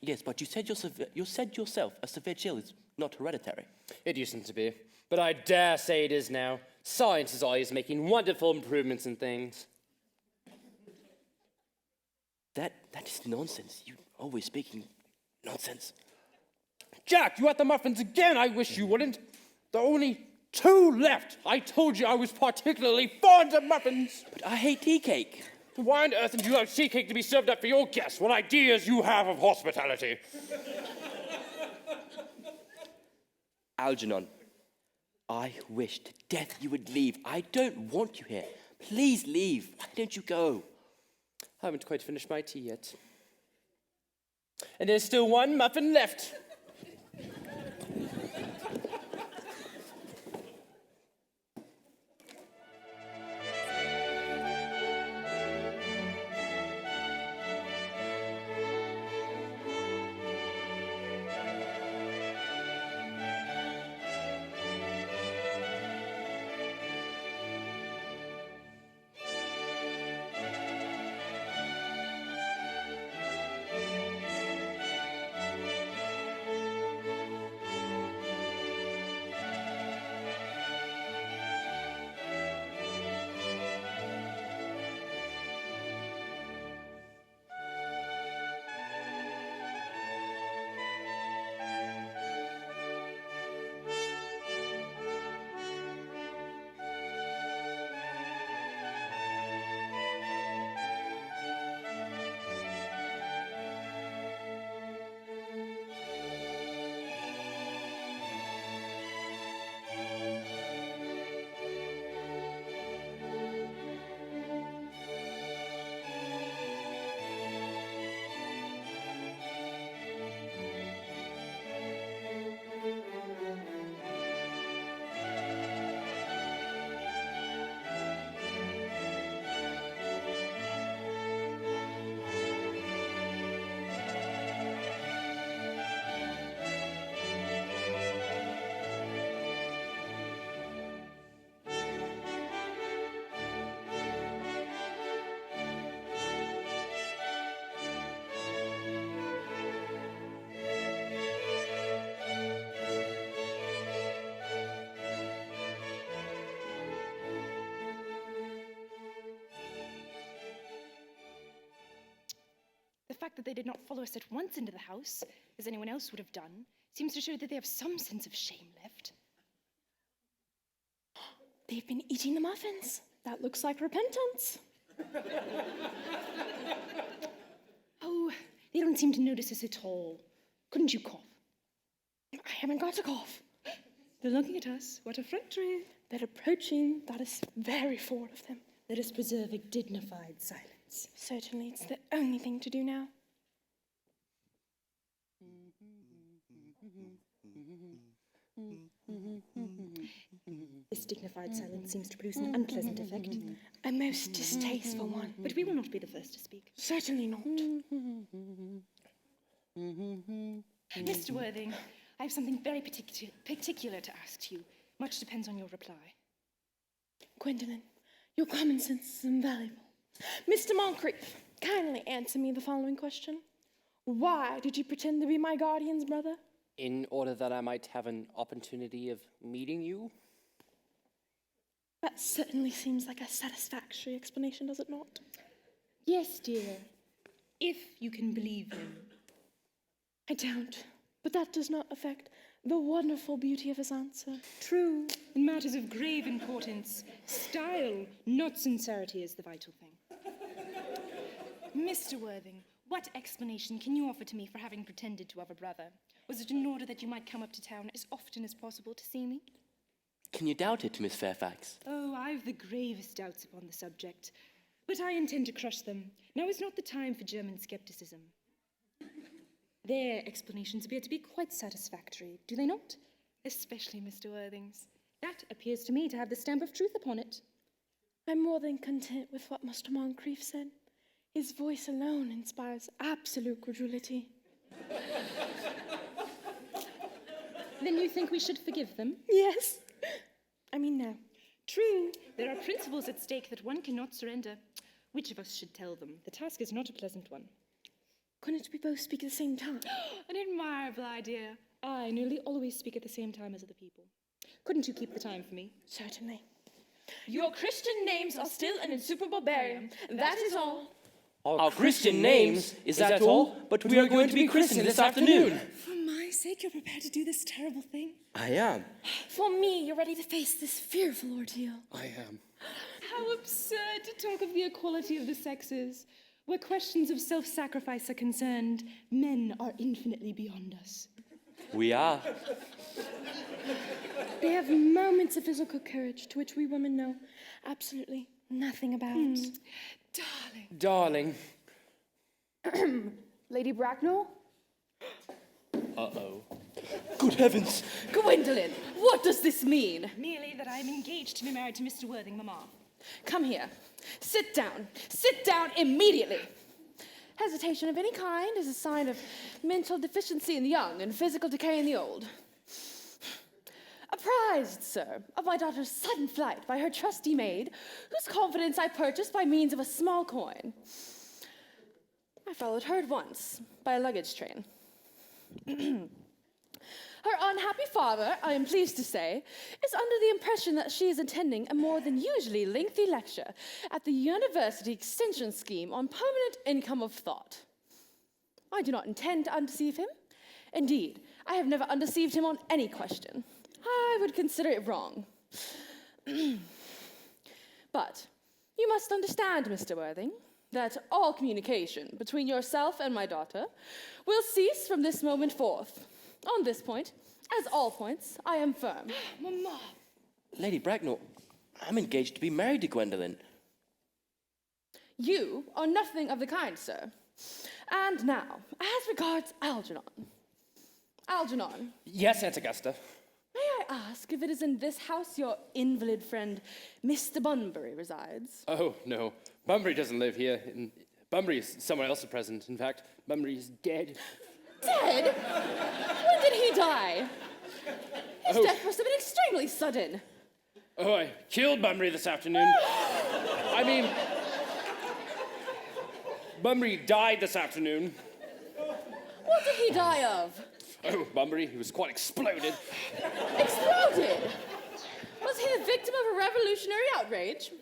Yes, but you said yourself a severe chill is not hereditary. It used to be, but I dare say it is now. Science is always making wonderful improvements in things. That is nonsense. You're always speaking nonsense. Jack, you ate the muffins again. I wish you wouldn't. There are only 2 left. I told you I was particularly fond of muffins. But I hate tea cake. Why on earth did you have tea cake to be served up for your guests? What ideas you have of hospitality? Algernon, I wish to death you would leave. I don't want you here. Please leave. Why don't you go? I haven't quite finished my tea yet. And there's still 1 muffin left. The fact that they did not follow us at once into the house, as anyone else would have done, seems to show that they have some sense of shame left. They've been eating the muffins. That looks like repentance. Oh, they don't seem to notice us at all. Couldn't you cough? I haven't got a cough. They're looking at us. What effrontery. They're approaching. That is very forward of them. Let us preserve a dignified silence. Certainly, it's the only thing to do now. This dignified silence seems to produce an unpleasant effect. A most distasteful one. But we will not be the first to speak. Certainly not. Mr. Worthing, I have something very particular to ask you. Much depends on your reply. Gwendolen, your common sense is invaluable. Mr. Moncrief, kindly answer me the following question. Why did you pretend to be my guardian's brother? In order that I might have an opportunity of meeting you? That certainly seems like a satisfactory explanation, does it not? Yes, dear. If you can believe him. I don't, but that does not affect the wonderful beauty of his answer. True, in matters of grave importance, style, not sincerity, is the vital thing. Mr. Worthing, what explanation can you offer to me for having pretended to have a brother? Was it in order that you might come up to town as often as possible to see me? Can you doubt it, Miss Fairfax? Oh, I've the gravest doubts upon the subject, but I intend to crush them. Now is not the time for German skepticism. Their explanations appear to be quite satisfactory, do they not? Especially Mr. Worthing's. That appears to me to have the stamp of truth upon it. I'm more than content with what Mr. Moncrief said. His voice alone inspires absolute credulity. Then you think we should forgive them? Yes. I mean, no. True, there are principles at stake that one cannot surrender. Which of us should tell them? The task is not a pleasant one. Couldn't we both speak at the same time? An admirable idea. I nearly always speak at the same time as other people. Couldn't you keep the time for me? Certainly. Your Christian names are still an insuperable barrier. That is all. Our Christian names, is that all? But we are going to be christened this afternoon. For my sake, you're prepared to do this terrible thing? I am. For me, you're ready to face this fearful ordeal. I am. How absurd to talk of the equality of the sexes. Where questions of self-sacrifice are concerned, men are infinitely beyond us. We are. They have moments of physical courage to which we women know absolutely nothing about. Darling. Darling. Lady Bracknell? Uh-oh. Good heavens! Gwendolen, what does this mean? Merely that I am engaged to be married to Mr. Worthing, Mamma. Come here. Sit down. Sit down immediately. Hesitation of any kind is a sign of mental deficiency in the young and physical decay in the old. Apprised, sir, of my daughter's sudden flight by her trusty maid, whose confidence I purchased by means of a small coin. I followed her at once by a luggage train. Her unhappy father, I am pleased to say, is under the impression that she is attending a more than usually lengthy lecture at the University Extension Scheme on Permanent Income of Thought. I do not intend to undeceive him. Indeed, I have never undeceived him on any question. I would consider it wrong. But you must understand, Mr. Worthing, that all communication between yourself and my daughter will cease from this moment forth. On this point, as all points, I am firm. Mamma. Lady Bracknell, I'm engaged to be married to Gwendolen. You are nothing of the kind, sir. And now, as regards Algernon. Algernon, Yes, Aunt Augusta. may I ask if it is in this house your invalid friend, Mr. Bunbury, resides? Oh, no. Bunbury doesn't live here. Bunbury is somewhere else at present. In fact, Bunbury is dead. Dead? When did he die? His death must have been extremely sudden. Oh, I killed Bunbury this afternoon. I mean, Bunbury died this afternoon. What did he die of? Oh, Bunbury, he was quite exploded. Exploded? Was he the victim of a revolutionary outrage?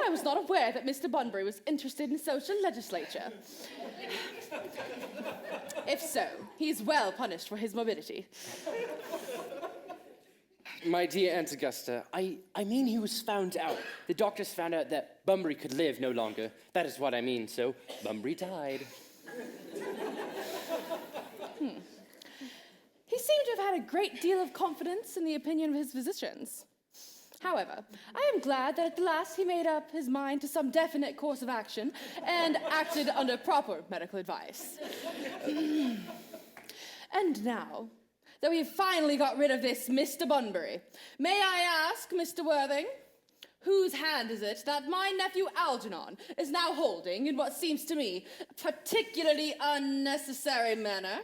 I was not aware that Mr. Bunbury was interested in social legislature. If so, he is well punished for his morbidity. My dear Aunt Augusta, I mean he was found out. The doctors found out that Bunbury could live no longer. That is what I mean, so Bunbury died. He seemed to have had a great deal of confidence in the opinion of his physicians. However, I am glad that at last he made up his mind to some definite course of action and acted under proper medical advice. And now, that we've finally got rid of this Mr. Bunbury, may I ask, Mr. Worthing, whose hand is it that my nephew Algernon is now holding in what seems to me a particularly unnecessary manner?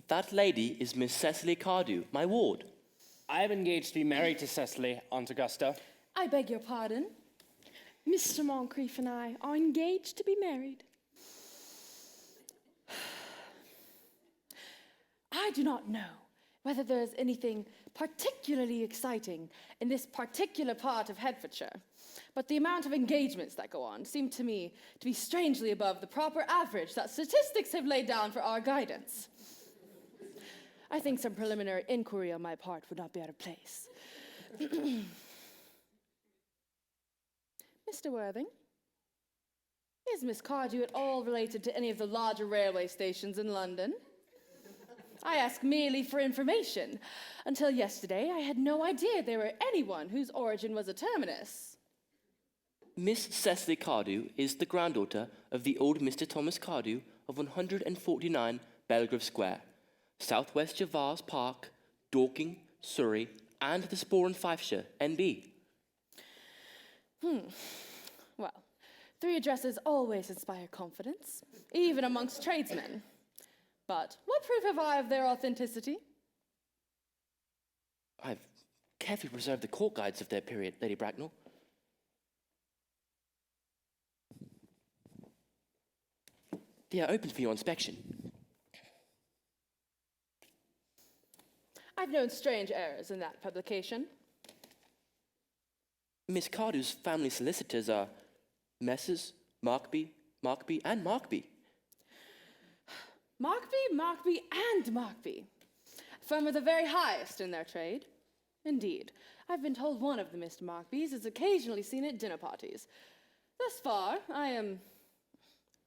That lady is Miss Cecily Cardew, my ward. I am engaged to be married to Cecily, Aunt Augusta. I beg your pardon? Mr. Moncrief and I are engaged to be married. I do not know whether there is anything particularly exciting in this particular part of Hertfordshire, but the amount of engagements that go on seem to me to be strangely above the proper average that statistics have laid down for our guidance. I think some preliminary inquiry on my part would not be out of place. Mr. Worthing, is Miss Cardew at all related to any of the larger railway stations in London? I ask merely for information. Until yesterday, I had no idea there were anyone whose origin was a terminus. Miss Cecily Cardew is the granddaughter of the old Mr. Thomas Cardew of 149 Belgrave Square, Southwest Javars Park, Dorking, Surrey, and the Spore in Fifeshire, NB. Well, 3 addresses always inspire confidence, even amongst tradesmen. But what proof have I of their authenticity? I've carefully preserved the court guides of their period, Lady Bracknell. They are open for your inspection. I've known strange errors in that publication. Miss Cardew's family solicitors are Messrs. Markby, and Markby. Markby, and Markby. A firm of the very highest in their trade. Indeed, I've been told one of the Mr. Markbys is occasionally seen at dinner parties. Thus far, I am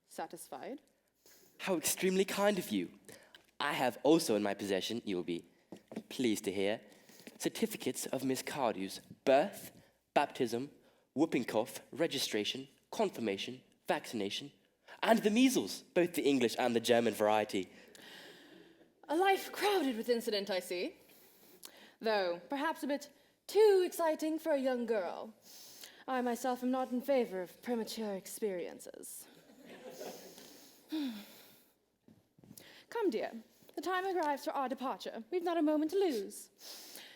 satisfied. How extremely kind of you. I have also in my possession, you will be pleased to hear, certificates of Miss Cardew's birth, baptism, whooping cough, registration, confirmation, vaccination, and the measles, both the English and the German variety. A life crowded with incident, I see. Though perhaps a bit too exciting for a young girl. I myself am not in favor of premature experiences. Come, dear. The time arrives for our departure. We've not a moment to lose.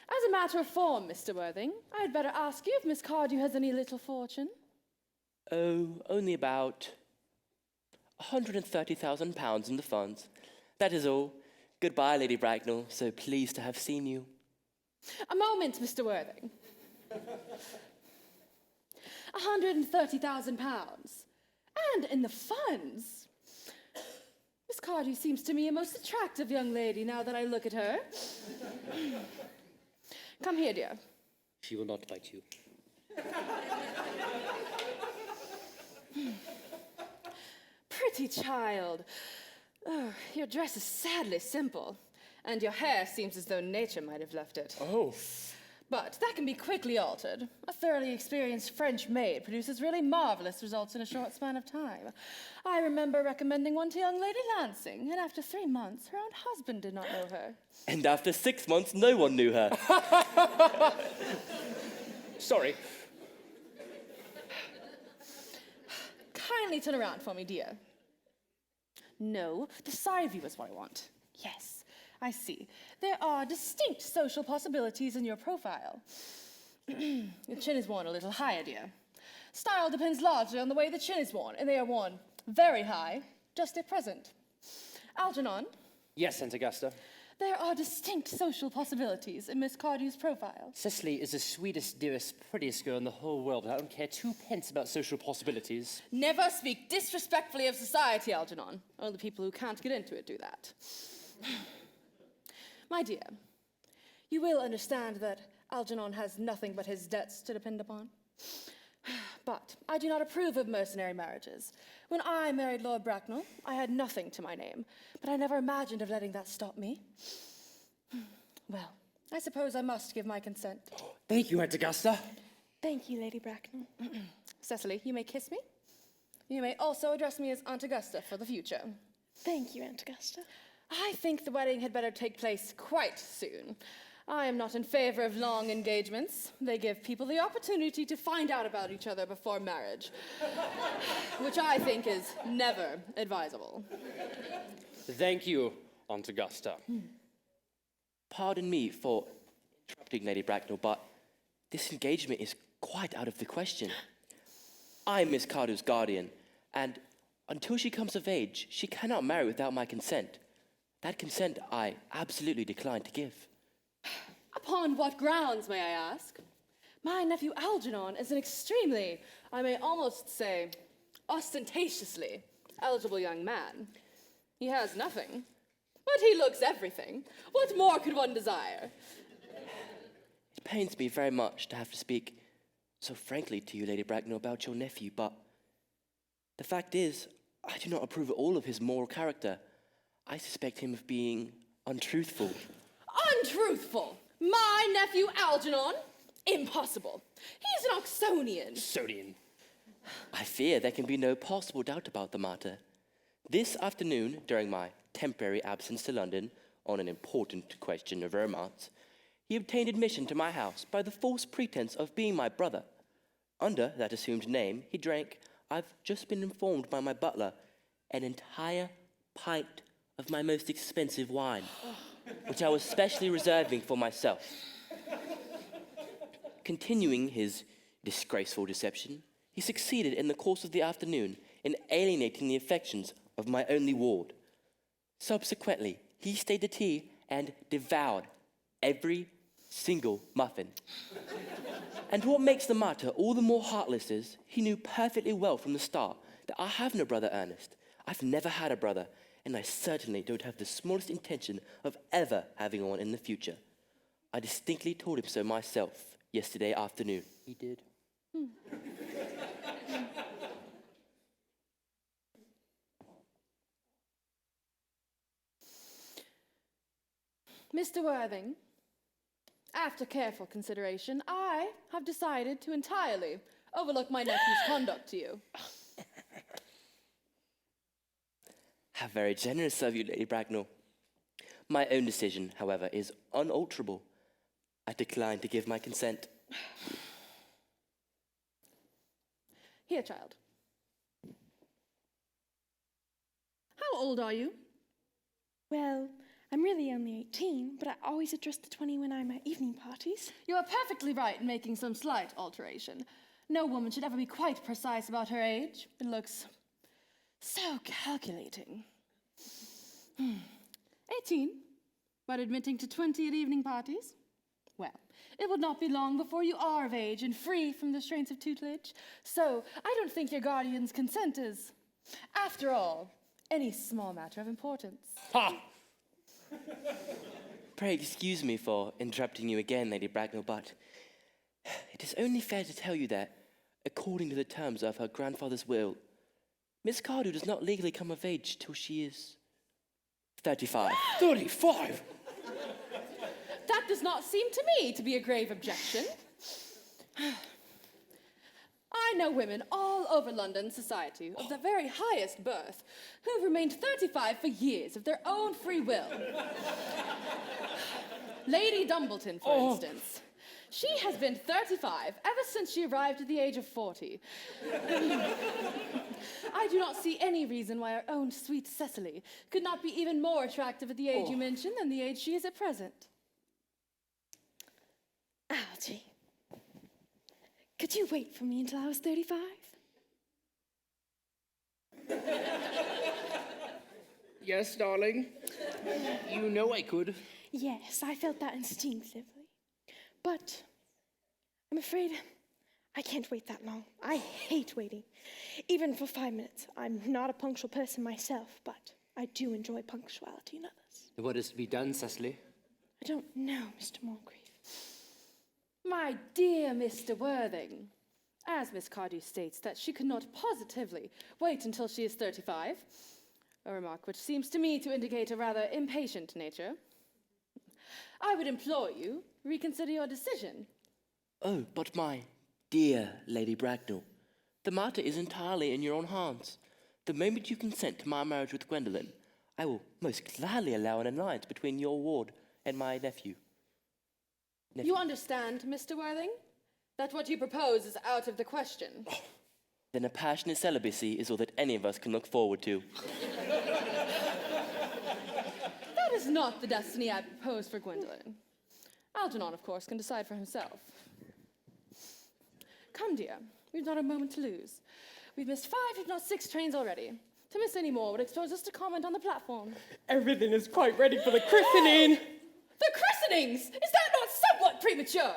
As a matter of form, Mr. Worthing, I'd better ask you if Miss Cardew has any little fortune. Oh, only about £130,000 in the funds. That is all. Goodbye, Lady Bracknell. So pleased to have seen you. A moment, Mr. Worthing. £130,000. And in the funds. Miss Cardew seems to me a most attractive young lady now that I look at her. Come here, dear. She will not bite you. Pretty child. Oh, your dress is sadly simple, and your hair seems as though nature might have left it. Oh. But that can be quickly altered. A thoroughly experienced French maid produces really marvelous results in a short span of time. I remember recommending one to young Lady Lansing, and after 3 months, her own husband did not know her. And after 6 months, no one knew her. Sorry. Kindly turn around for me, dear. No, the side view is what I want. Yes, I see. There are distinct social possibilities in your profile. Your chin is worn a little higher, dear. Style depends largely on the way the chin is worn, and they are worn very high, just at present. Algernon? Yes, Aunt Augusta. There are distinct social possibilities in Miss Cardew's profile. Cecily is the sweetest, dearest, prettiest girl in the whole world. I don't care 2 pence about social possibilities. Never speak disrespectfully of society, Algernon. Only people who can't get into it do that. My dear, you will understand that Algernon has nothing but his debts to depend upon. But I do not approve of mercenary marriages. When I married Lord Bracknell, I had nothing to my name, but I never imagined of letting that stop me. Well, I suppose I must give my consent. Thank you, Aunt Augusta. Thank you, Lady Bracknell. Cecily, you may kiss me. You may also address me as Aunt Augusta for the future. Thank you, Aunt Augusta. I think the wedding had better take place quite soon. I am not in favor of long engagements. They give people the opportunity to find out about each other before marriage, which I think is never advisable. Thank you, Aunt Augusta. Pardon me for interrupting, Lady Bracknell, but this engagement is quite out of the question. I'm Miss Cardew's guardian, and until she comes of age, she cannot marry without my consent. That consent I absolutely decline to give. Upon what grounds, may I ask? My nephew Algernon is an extremely, I may almost say, ostentatiously eligible young man. He has nothing, but he looks everything. What more could one desire? It pains me very much to have to speak so frankly to you, Lady Bracknell, about your nephew, but the fact is, I do not approve at all of his moral character. I suspect him of being untruthful. Untruthful? My nephew Algernon? Impossible. He's an Oxonian. Sodian. I fear there can be no possible doubt about the matter. This afternoon, during my temporary absence to London on an important question of romance, he obtained admission to my house by the false pretense of being my brother. Under that assumed name, he drank, I've just been informed by my butler, an entire pint of my most expensive wine, which I was specially reserving for myself. Continuing his disgraceful deception, he succeeded in the course of the afternoon in alienating the affections of my only ward. Subsequently, he stayed to tea and devoured every single muffin. And what makes the matter all the more heartless is, he knew perfectly well from the start that I have no brother Ernest. I've never had a brother, and I certainly don't have the smallest intention of ever having one in the future. I distinctly told him so myself yesterday afternoon. He did. Mr. Worthing, after careful consideration, I have decided to entirely overlook my nephew's conduct to you. How very generous of you, Lady Bracknell. My own decision, however, is unalterable. I decline to give my consent. Here, child. How old are you? Well, I'm really only 18, but I always address the 20 when I'm at evening parties. You are perfectly right in making some slight alteration. No woman should ever be quite precise about her age. It looks so calculating. 18, but admitting to 20 at evening parties? Well, it would not be long before you are of age and free from the restraints of tutelage. So I don't think your guardian's consent is, after all, any small matter of importance. Ha! Pray excuse me for interrupting you again, Lady Bracknell, but it is only fair to tell you that, according to the terms of her grandfather's will, Miss Cardew does not legally come of age till she is 35. 35? That does not seem to me to be a grave objection. I know women all over London society of the very highest birth who have remained 35 for years of their own free will. Lady Dumbleton, for instance. She has been 35 ever since she arrived at the age of 40. I do not see any reason why our own sweet Cecily could not be even more attractive at the age you mentioned than the age she is at present. Algie, could you wait for me until I was 35? Yes, darling. You know I could. Yes, I felt that instinctively. But I'm afraid I can't wait that long. I hate waiting, even for 5 minutes. I'm not a punctual person myself, but I do enjoy punctuality in others. What is to be done, Cecily? I don't know, Mr. Moncrief. My dear Mr. Worthing, as Miss Cardew states that she could not positively wait until she is 35, a remark which seems to me to indicate a rather impatient nature, I would implore you reconsider your decision. Oh, but my dear Lady Bracknell, the matter is entirely in your own hands. The moment you consent to my marriage with Gwendolen, I will most gladly allow an alliance between your ward and my nephew. You understand, Mr. Worthing, that what you propose is out of the question. Then a passionate celibacy is all that any of us can look forward to. That is not the destiny I propose for Gwendolen. Algernon, of course, can decide for himself. Come, dear, we've not a moment to lose. We've missed 5, if not 6 trains already. To miss any more would expose us to comment on the platform. Everything is quite ready for the christening. The christenings! Is that not somewhat premature?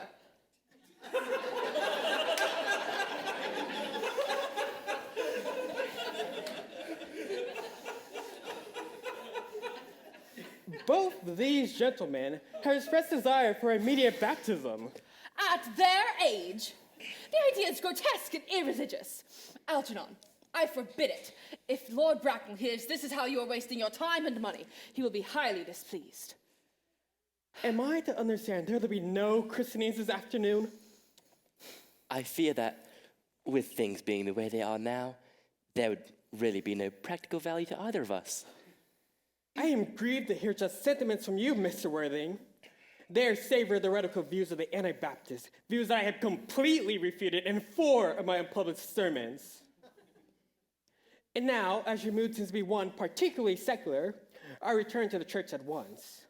Both these gentlemen have expressed desire for immediate baptism. At their age? The idea is grotesque and irreligious. Algernon, I forbid it. If Lord Bracknell hears this is how you are wasting your time and money, he will be highly displeased. Am I to understand there will be no christenings this afternoon? I fear that, with things being the way they are now, there would really be no practical value to either of us. I am grieved to hear such sentiments from you, Mr. Worthing. They savor the radical views of the Anabaptists, views I have completely refuted in 4 of my unpublished sermons. And now, as your mood seems to be one particularly secular, I return to the church at once.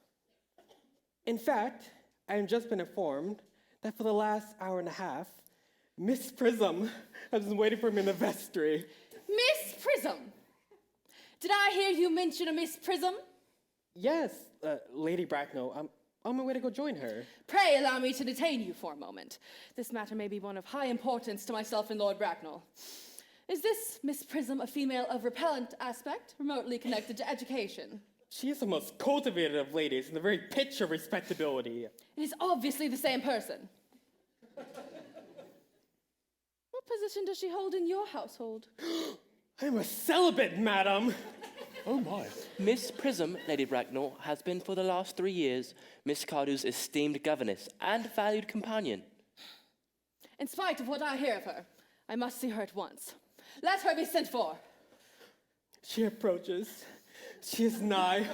In fact, I have just been informed that for the last hour and a half, Miss Prism has been waiting for me in the vestry. Miss Prism? Did I hear you mention a Miss Prism? Yes, Lady Bracknell. I'm on my way to go join her. Pray allow me to detain you for a moment. This matter may be one of high importance to myself and Lord Bracknell. Is this Miss Prism a female of repellent aspect, remotely connected to education? She is the most cultivated of ladies and the very pitch of respectability. It is obviously the same person. What position does she hold in your household? I am a celibate, madam. Oh, my. Miss Prism, Lady Bracknell, has been for the last 3 years Miss Cardew's esteemed governess and valued companion. In spite of what I hear of her, I must see her at once. Let her be sent for. She approaches. She is nigh.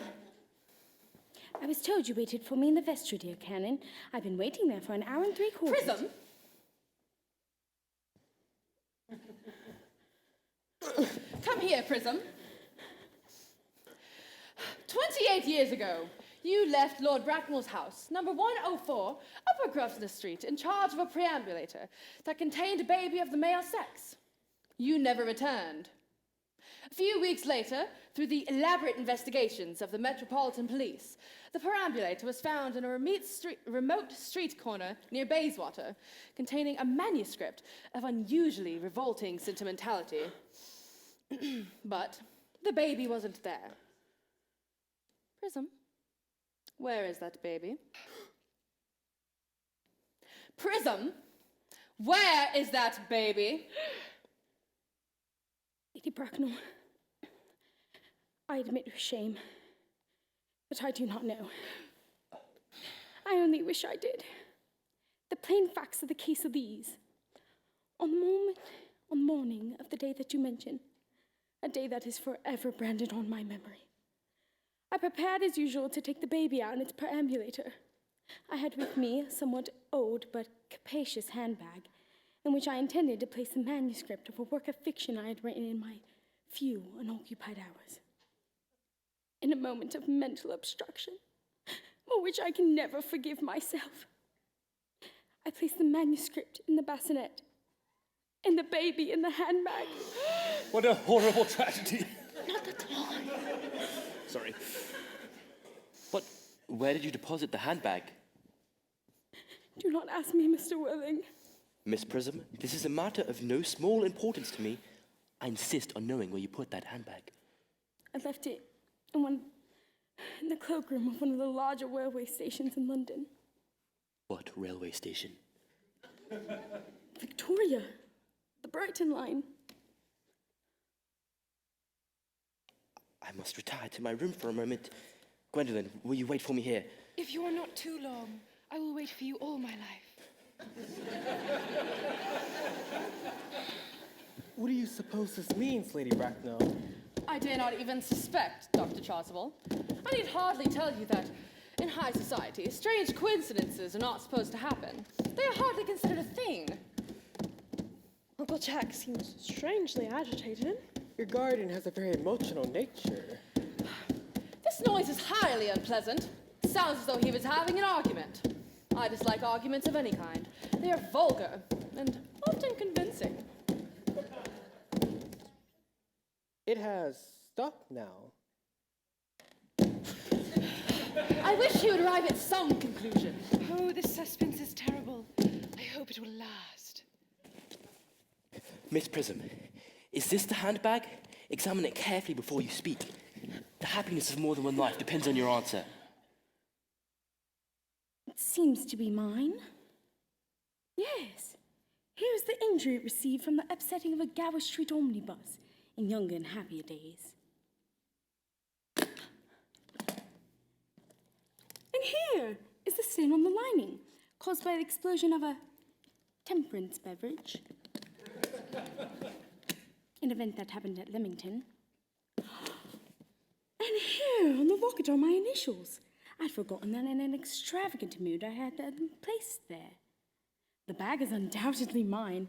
I was told you waited for me in the vestry, dear Canon. I've been waiting there for an hour and 3/4. Prism? Come here, Prism. 28 years ago, you left Lord Bracknell's house, number 104, Upper Grosvenor Street, in charge of a perambulator that contained a baby of the male sex. You never returned. A few weeks later, through the elaborate investigations of the Metropolitan Police, the perambulator was found in a remote street corner near Bayswater, containing a manuscript of unusually revolting sentimentality. But the baby wasn't there. Prism, where is that baby? Prism, where is that baby? Lady Bracknell, I admit with shame that I do not know. I only wish I did. The plain facts of the case are these. On the morning of the day that you mention, a day that is forever branded on my memory, I prepared as usual to take the baby out in its perambulator. I had with me a somewhat old but capacious handbag, in which I intended to place the manuscript of a work of fiction I had written in my few unoccupied hours. In a moment of mental obstruction, for which I can never forgive myself, I placed the manuscript in the bassinet, and the baby in the handbag. What a horrible tragedy. Not at all. Sorry. But where did you deposit the handbag? Do not ask me, Mr. Worthing. Miss Prism, this is a matter of no small importance to me. I insist on knowing where you put that handbag. I left it in the cloakroom of one of the larger railway stations in London. What railway station? Victoria, the Brighton line. I must retire to my room for a moment. Gwendolyn, will you wait for me here? If you are not too long, I will wait for you all my life. What do you suppose this means, Lady Bracknell? I dare not even suspect, Dr. Chasuble. I need hardly tell you that in high society, strange coincidences are not supposed to happen. They are hardly considered a thing. Uncle Jack seems strangely agitated. Your guardian has a very emotional nature. This noise is highly unpleasant. Sounds as though he was having an argument. I dislike arguments of any kind. They are vulgar and Often convincing. It has stopped now. I wish he would arrive at some conclusion. Oh, the suspense is terrible. I hope it will last. Miss Prism, is this the handbag? Examine it carefully before you speak. The happiness of more than one life depends on your answer. It seems to be mine. Yes. Here is the injury it received from the upsetting of a Gower Street omnibus in younger and happier days. And here is the stain on the lining, caused by the explosion of a temperance beverage. An event that happened at Leamington. And here on the locket are my initials. I'd forgotten that in an extravagant mood I had them placed there. The bag is undoubtedly mine.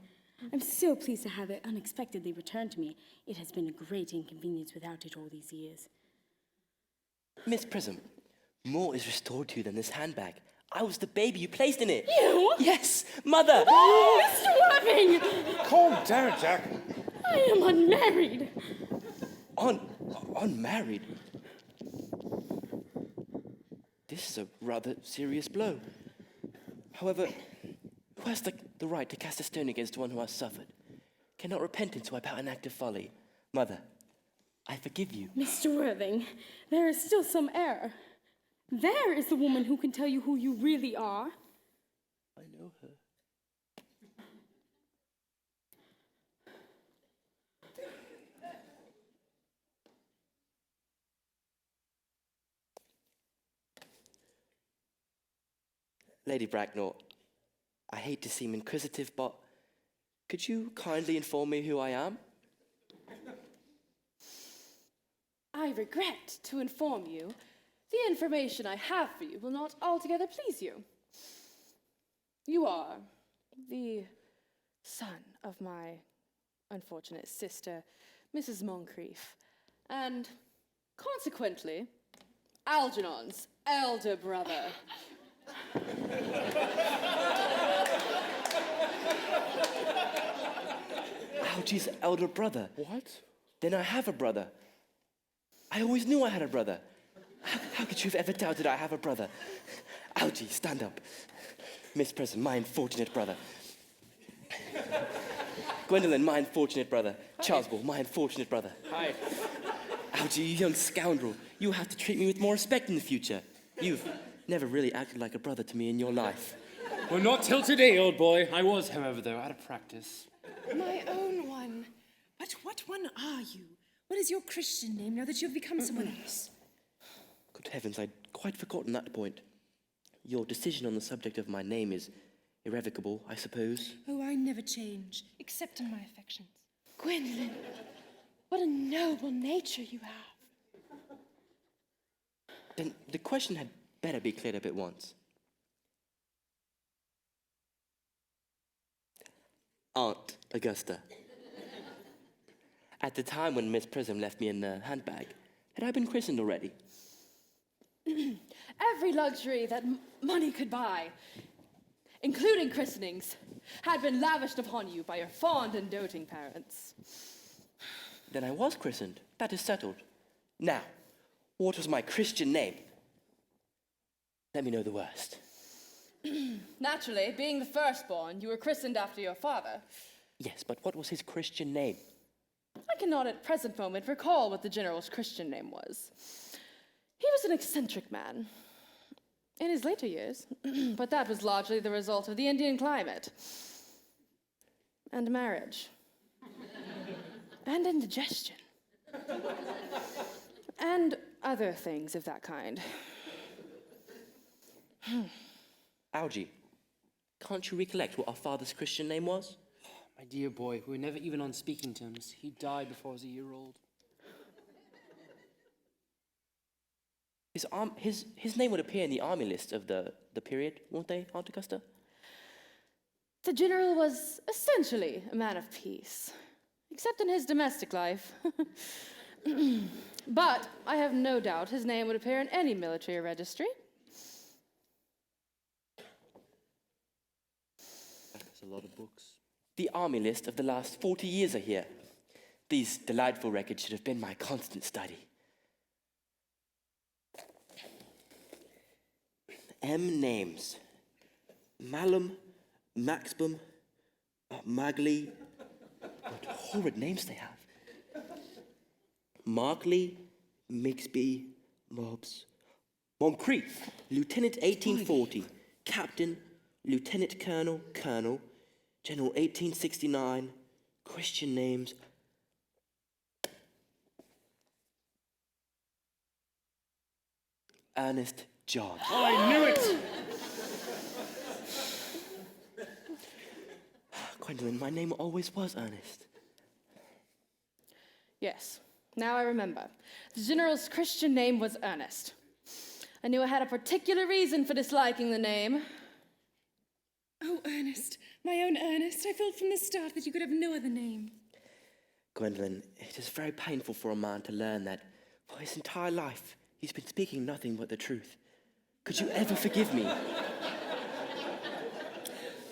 I'm so pleased to have it unexpectedly returned to me. It has been a great inconvenience without it all these years. Miss Prism, more is restored to you than this handbag. I was the baby you placed in it. You? Yes, mother! Oh, Mr. Worthing! Calm down, Jack. I am unmarried. Unmarried? This is a rather serious blow. However, who has the right to cast a stone against one who has suffered? Cannot repentance wipe out an act of folly? Mother, I forgive you. Mr. Worthing, there is still some error. There is the woman who can tell you who you really are. I know her. Lady Bracknell, I hate to seem inquisitive, but could you kindly inform me who I am? I regret to inform you the information I have for you will not altogether please you. You are the son of my unfortunate sister, Mrs. Moncrief, and consequently, Algernon's elder brother. Algy's elder brother. What? Then I have a brother. I always knew I had a brother. How could you have ever doubted I have a brother? Algy, stand up. Miss Prism, my unfortunate brother. Gwendolyn, my unfortunate brother. Charles Ball, my unfortunate brother. Hi. Algy, you young scoundrel. You have to treat me with more respect in the future. You've never really acted like a brother to me in your life. Well, not till today, old boy. I was, however, though, out of practice. My own one. But what one are you? What is your Christian name now that you have become someone else? Good heavens, I'd quite forgotten that point. Your decision on the subject of my name is irrevocable, I suppose. Oh, I never change, except in my affections. Gwendolyn, what a noble nature you have. Then the question had better be cleared up at once. Aunt Augusta. At the time when Miss Prism left me in the handbag, had I been christened already? Every luxury that money could buy, including christenings, had been lavished upon you by your fond and doting parents. Then I was christened. That is settled. Now, what was my Christian name? Let me know the worst. Naturally, being the firstborn, you were christened after your father. Yes, but what was his Christian name? I cannot at present moment recall what the general's Christian name was. He was an eccentric man in his later years, but that was largely the result of the Indian climate and marriage and indigestion and other things of that kind. Algy, can't you recollect what our father's Christian name was? My dear boy, we were never even on speaking terms. He died before I was a year old. His name would appear in the army list of the period, won't they, Aunt Augusta? The general was essentially a man of peace, except in his domestic life. But I have no doubt his name would appear in any military registry. That's a lot of books. The army list of the last 40 years are here. These delightful records should have been my constant study. M names. Malum, Maxbum, Magli. What horrid names they have. Markley, Migsby, Mobs. Moncrief, Lieutenant 1840, Captain, Lieutenant Colonel, Colonel, General 1869, Christian names. Ernest John. I knew it! Gwendolyn, my name always was Ernest. Yes, now I remember. The general's Christian name was Earnest. I knew I had a particular reason for disliking the name. Oh, Ernest, my own Ernest. I felt from the start that you could have no other name. Gwendolyn, it is very painful for a man to learn that for his entire life he's been speaking nothing but the truth. Could you ever forgive me?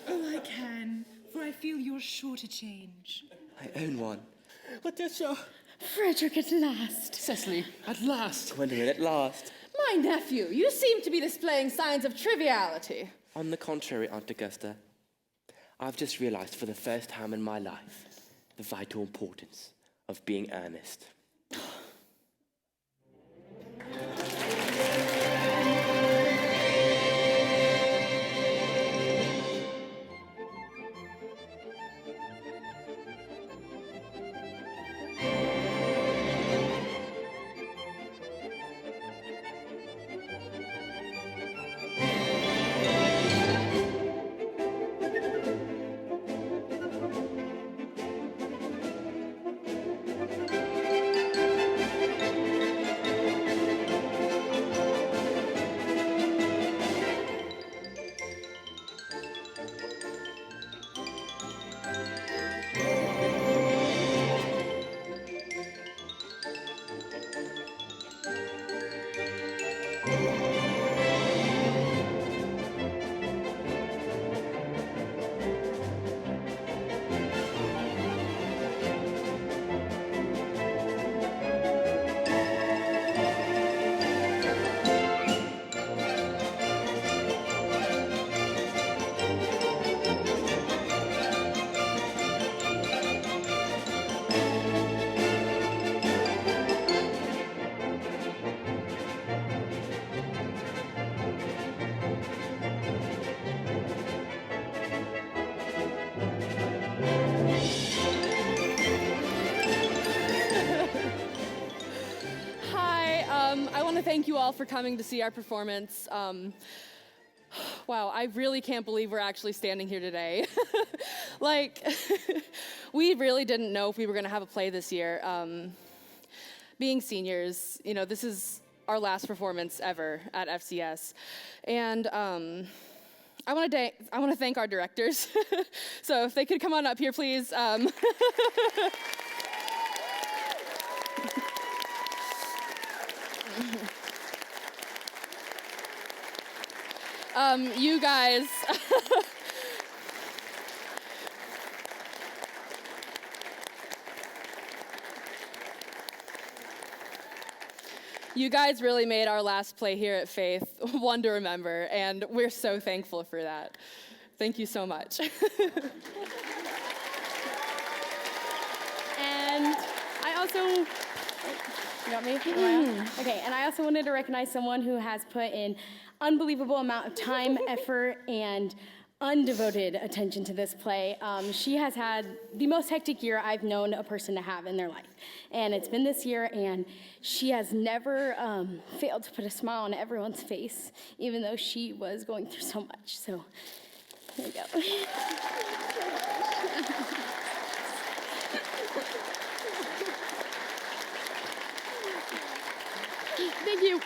Oh, I can, for I feel you're sure to change. I own one. Letitia! Frederick, at last. Cecily, at last. Gwendolyn, at last. My nephew, you seem to be displaying signs of triviality. On the contrary, Aunt Augusta, I've just realized for the first time in my life the vital importance of being earnest. Thank you all for coming to see our performance. Wow, I really can't believe we're actually standing here today. Like, we really didn't know if we were going to have a play this year. Being seniors, you know, this is our last performance ever at FCS. And I want to thank our directors. So if they could come on up here, please. You guys, you guys really made our last play here at Faith one to remember, and we're so thankful for that. Thank you so much. And I also, you got me? Am I on? Okay, and I also wanted to recognize someone who has put in unbelievable amount of time, effort, and undevoted attention to this play. She has had the most hectic year I've known a person to have in their life. And it's been this year, and she has never failed to put a smile on everyone's face, even though she was going through so much. So, here we go. Thank you.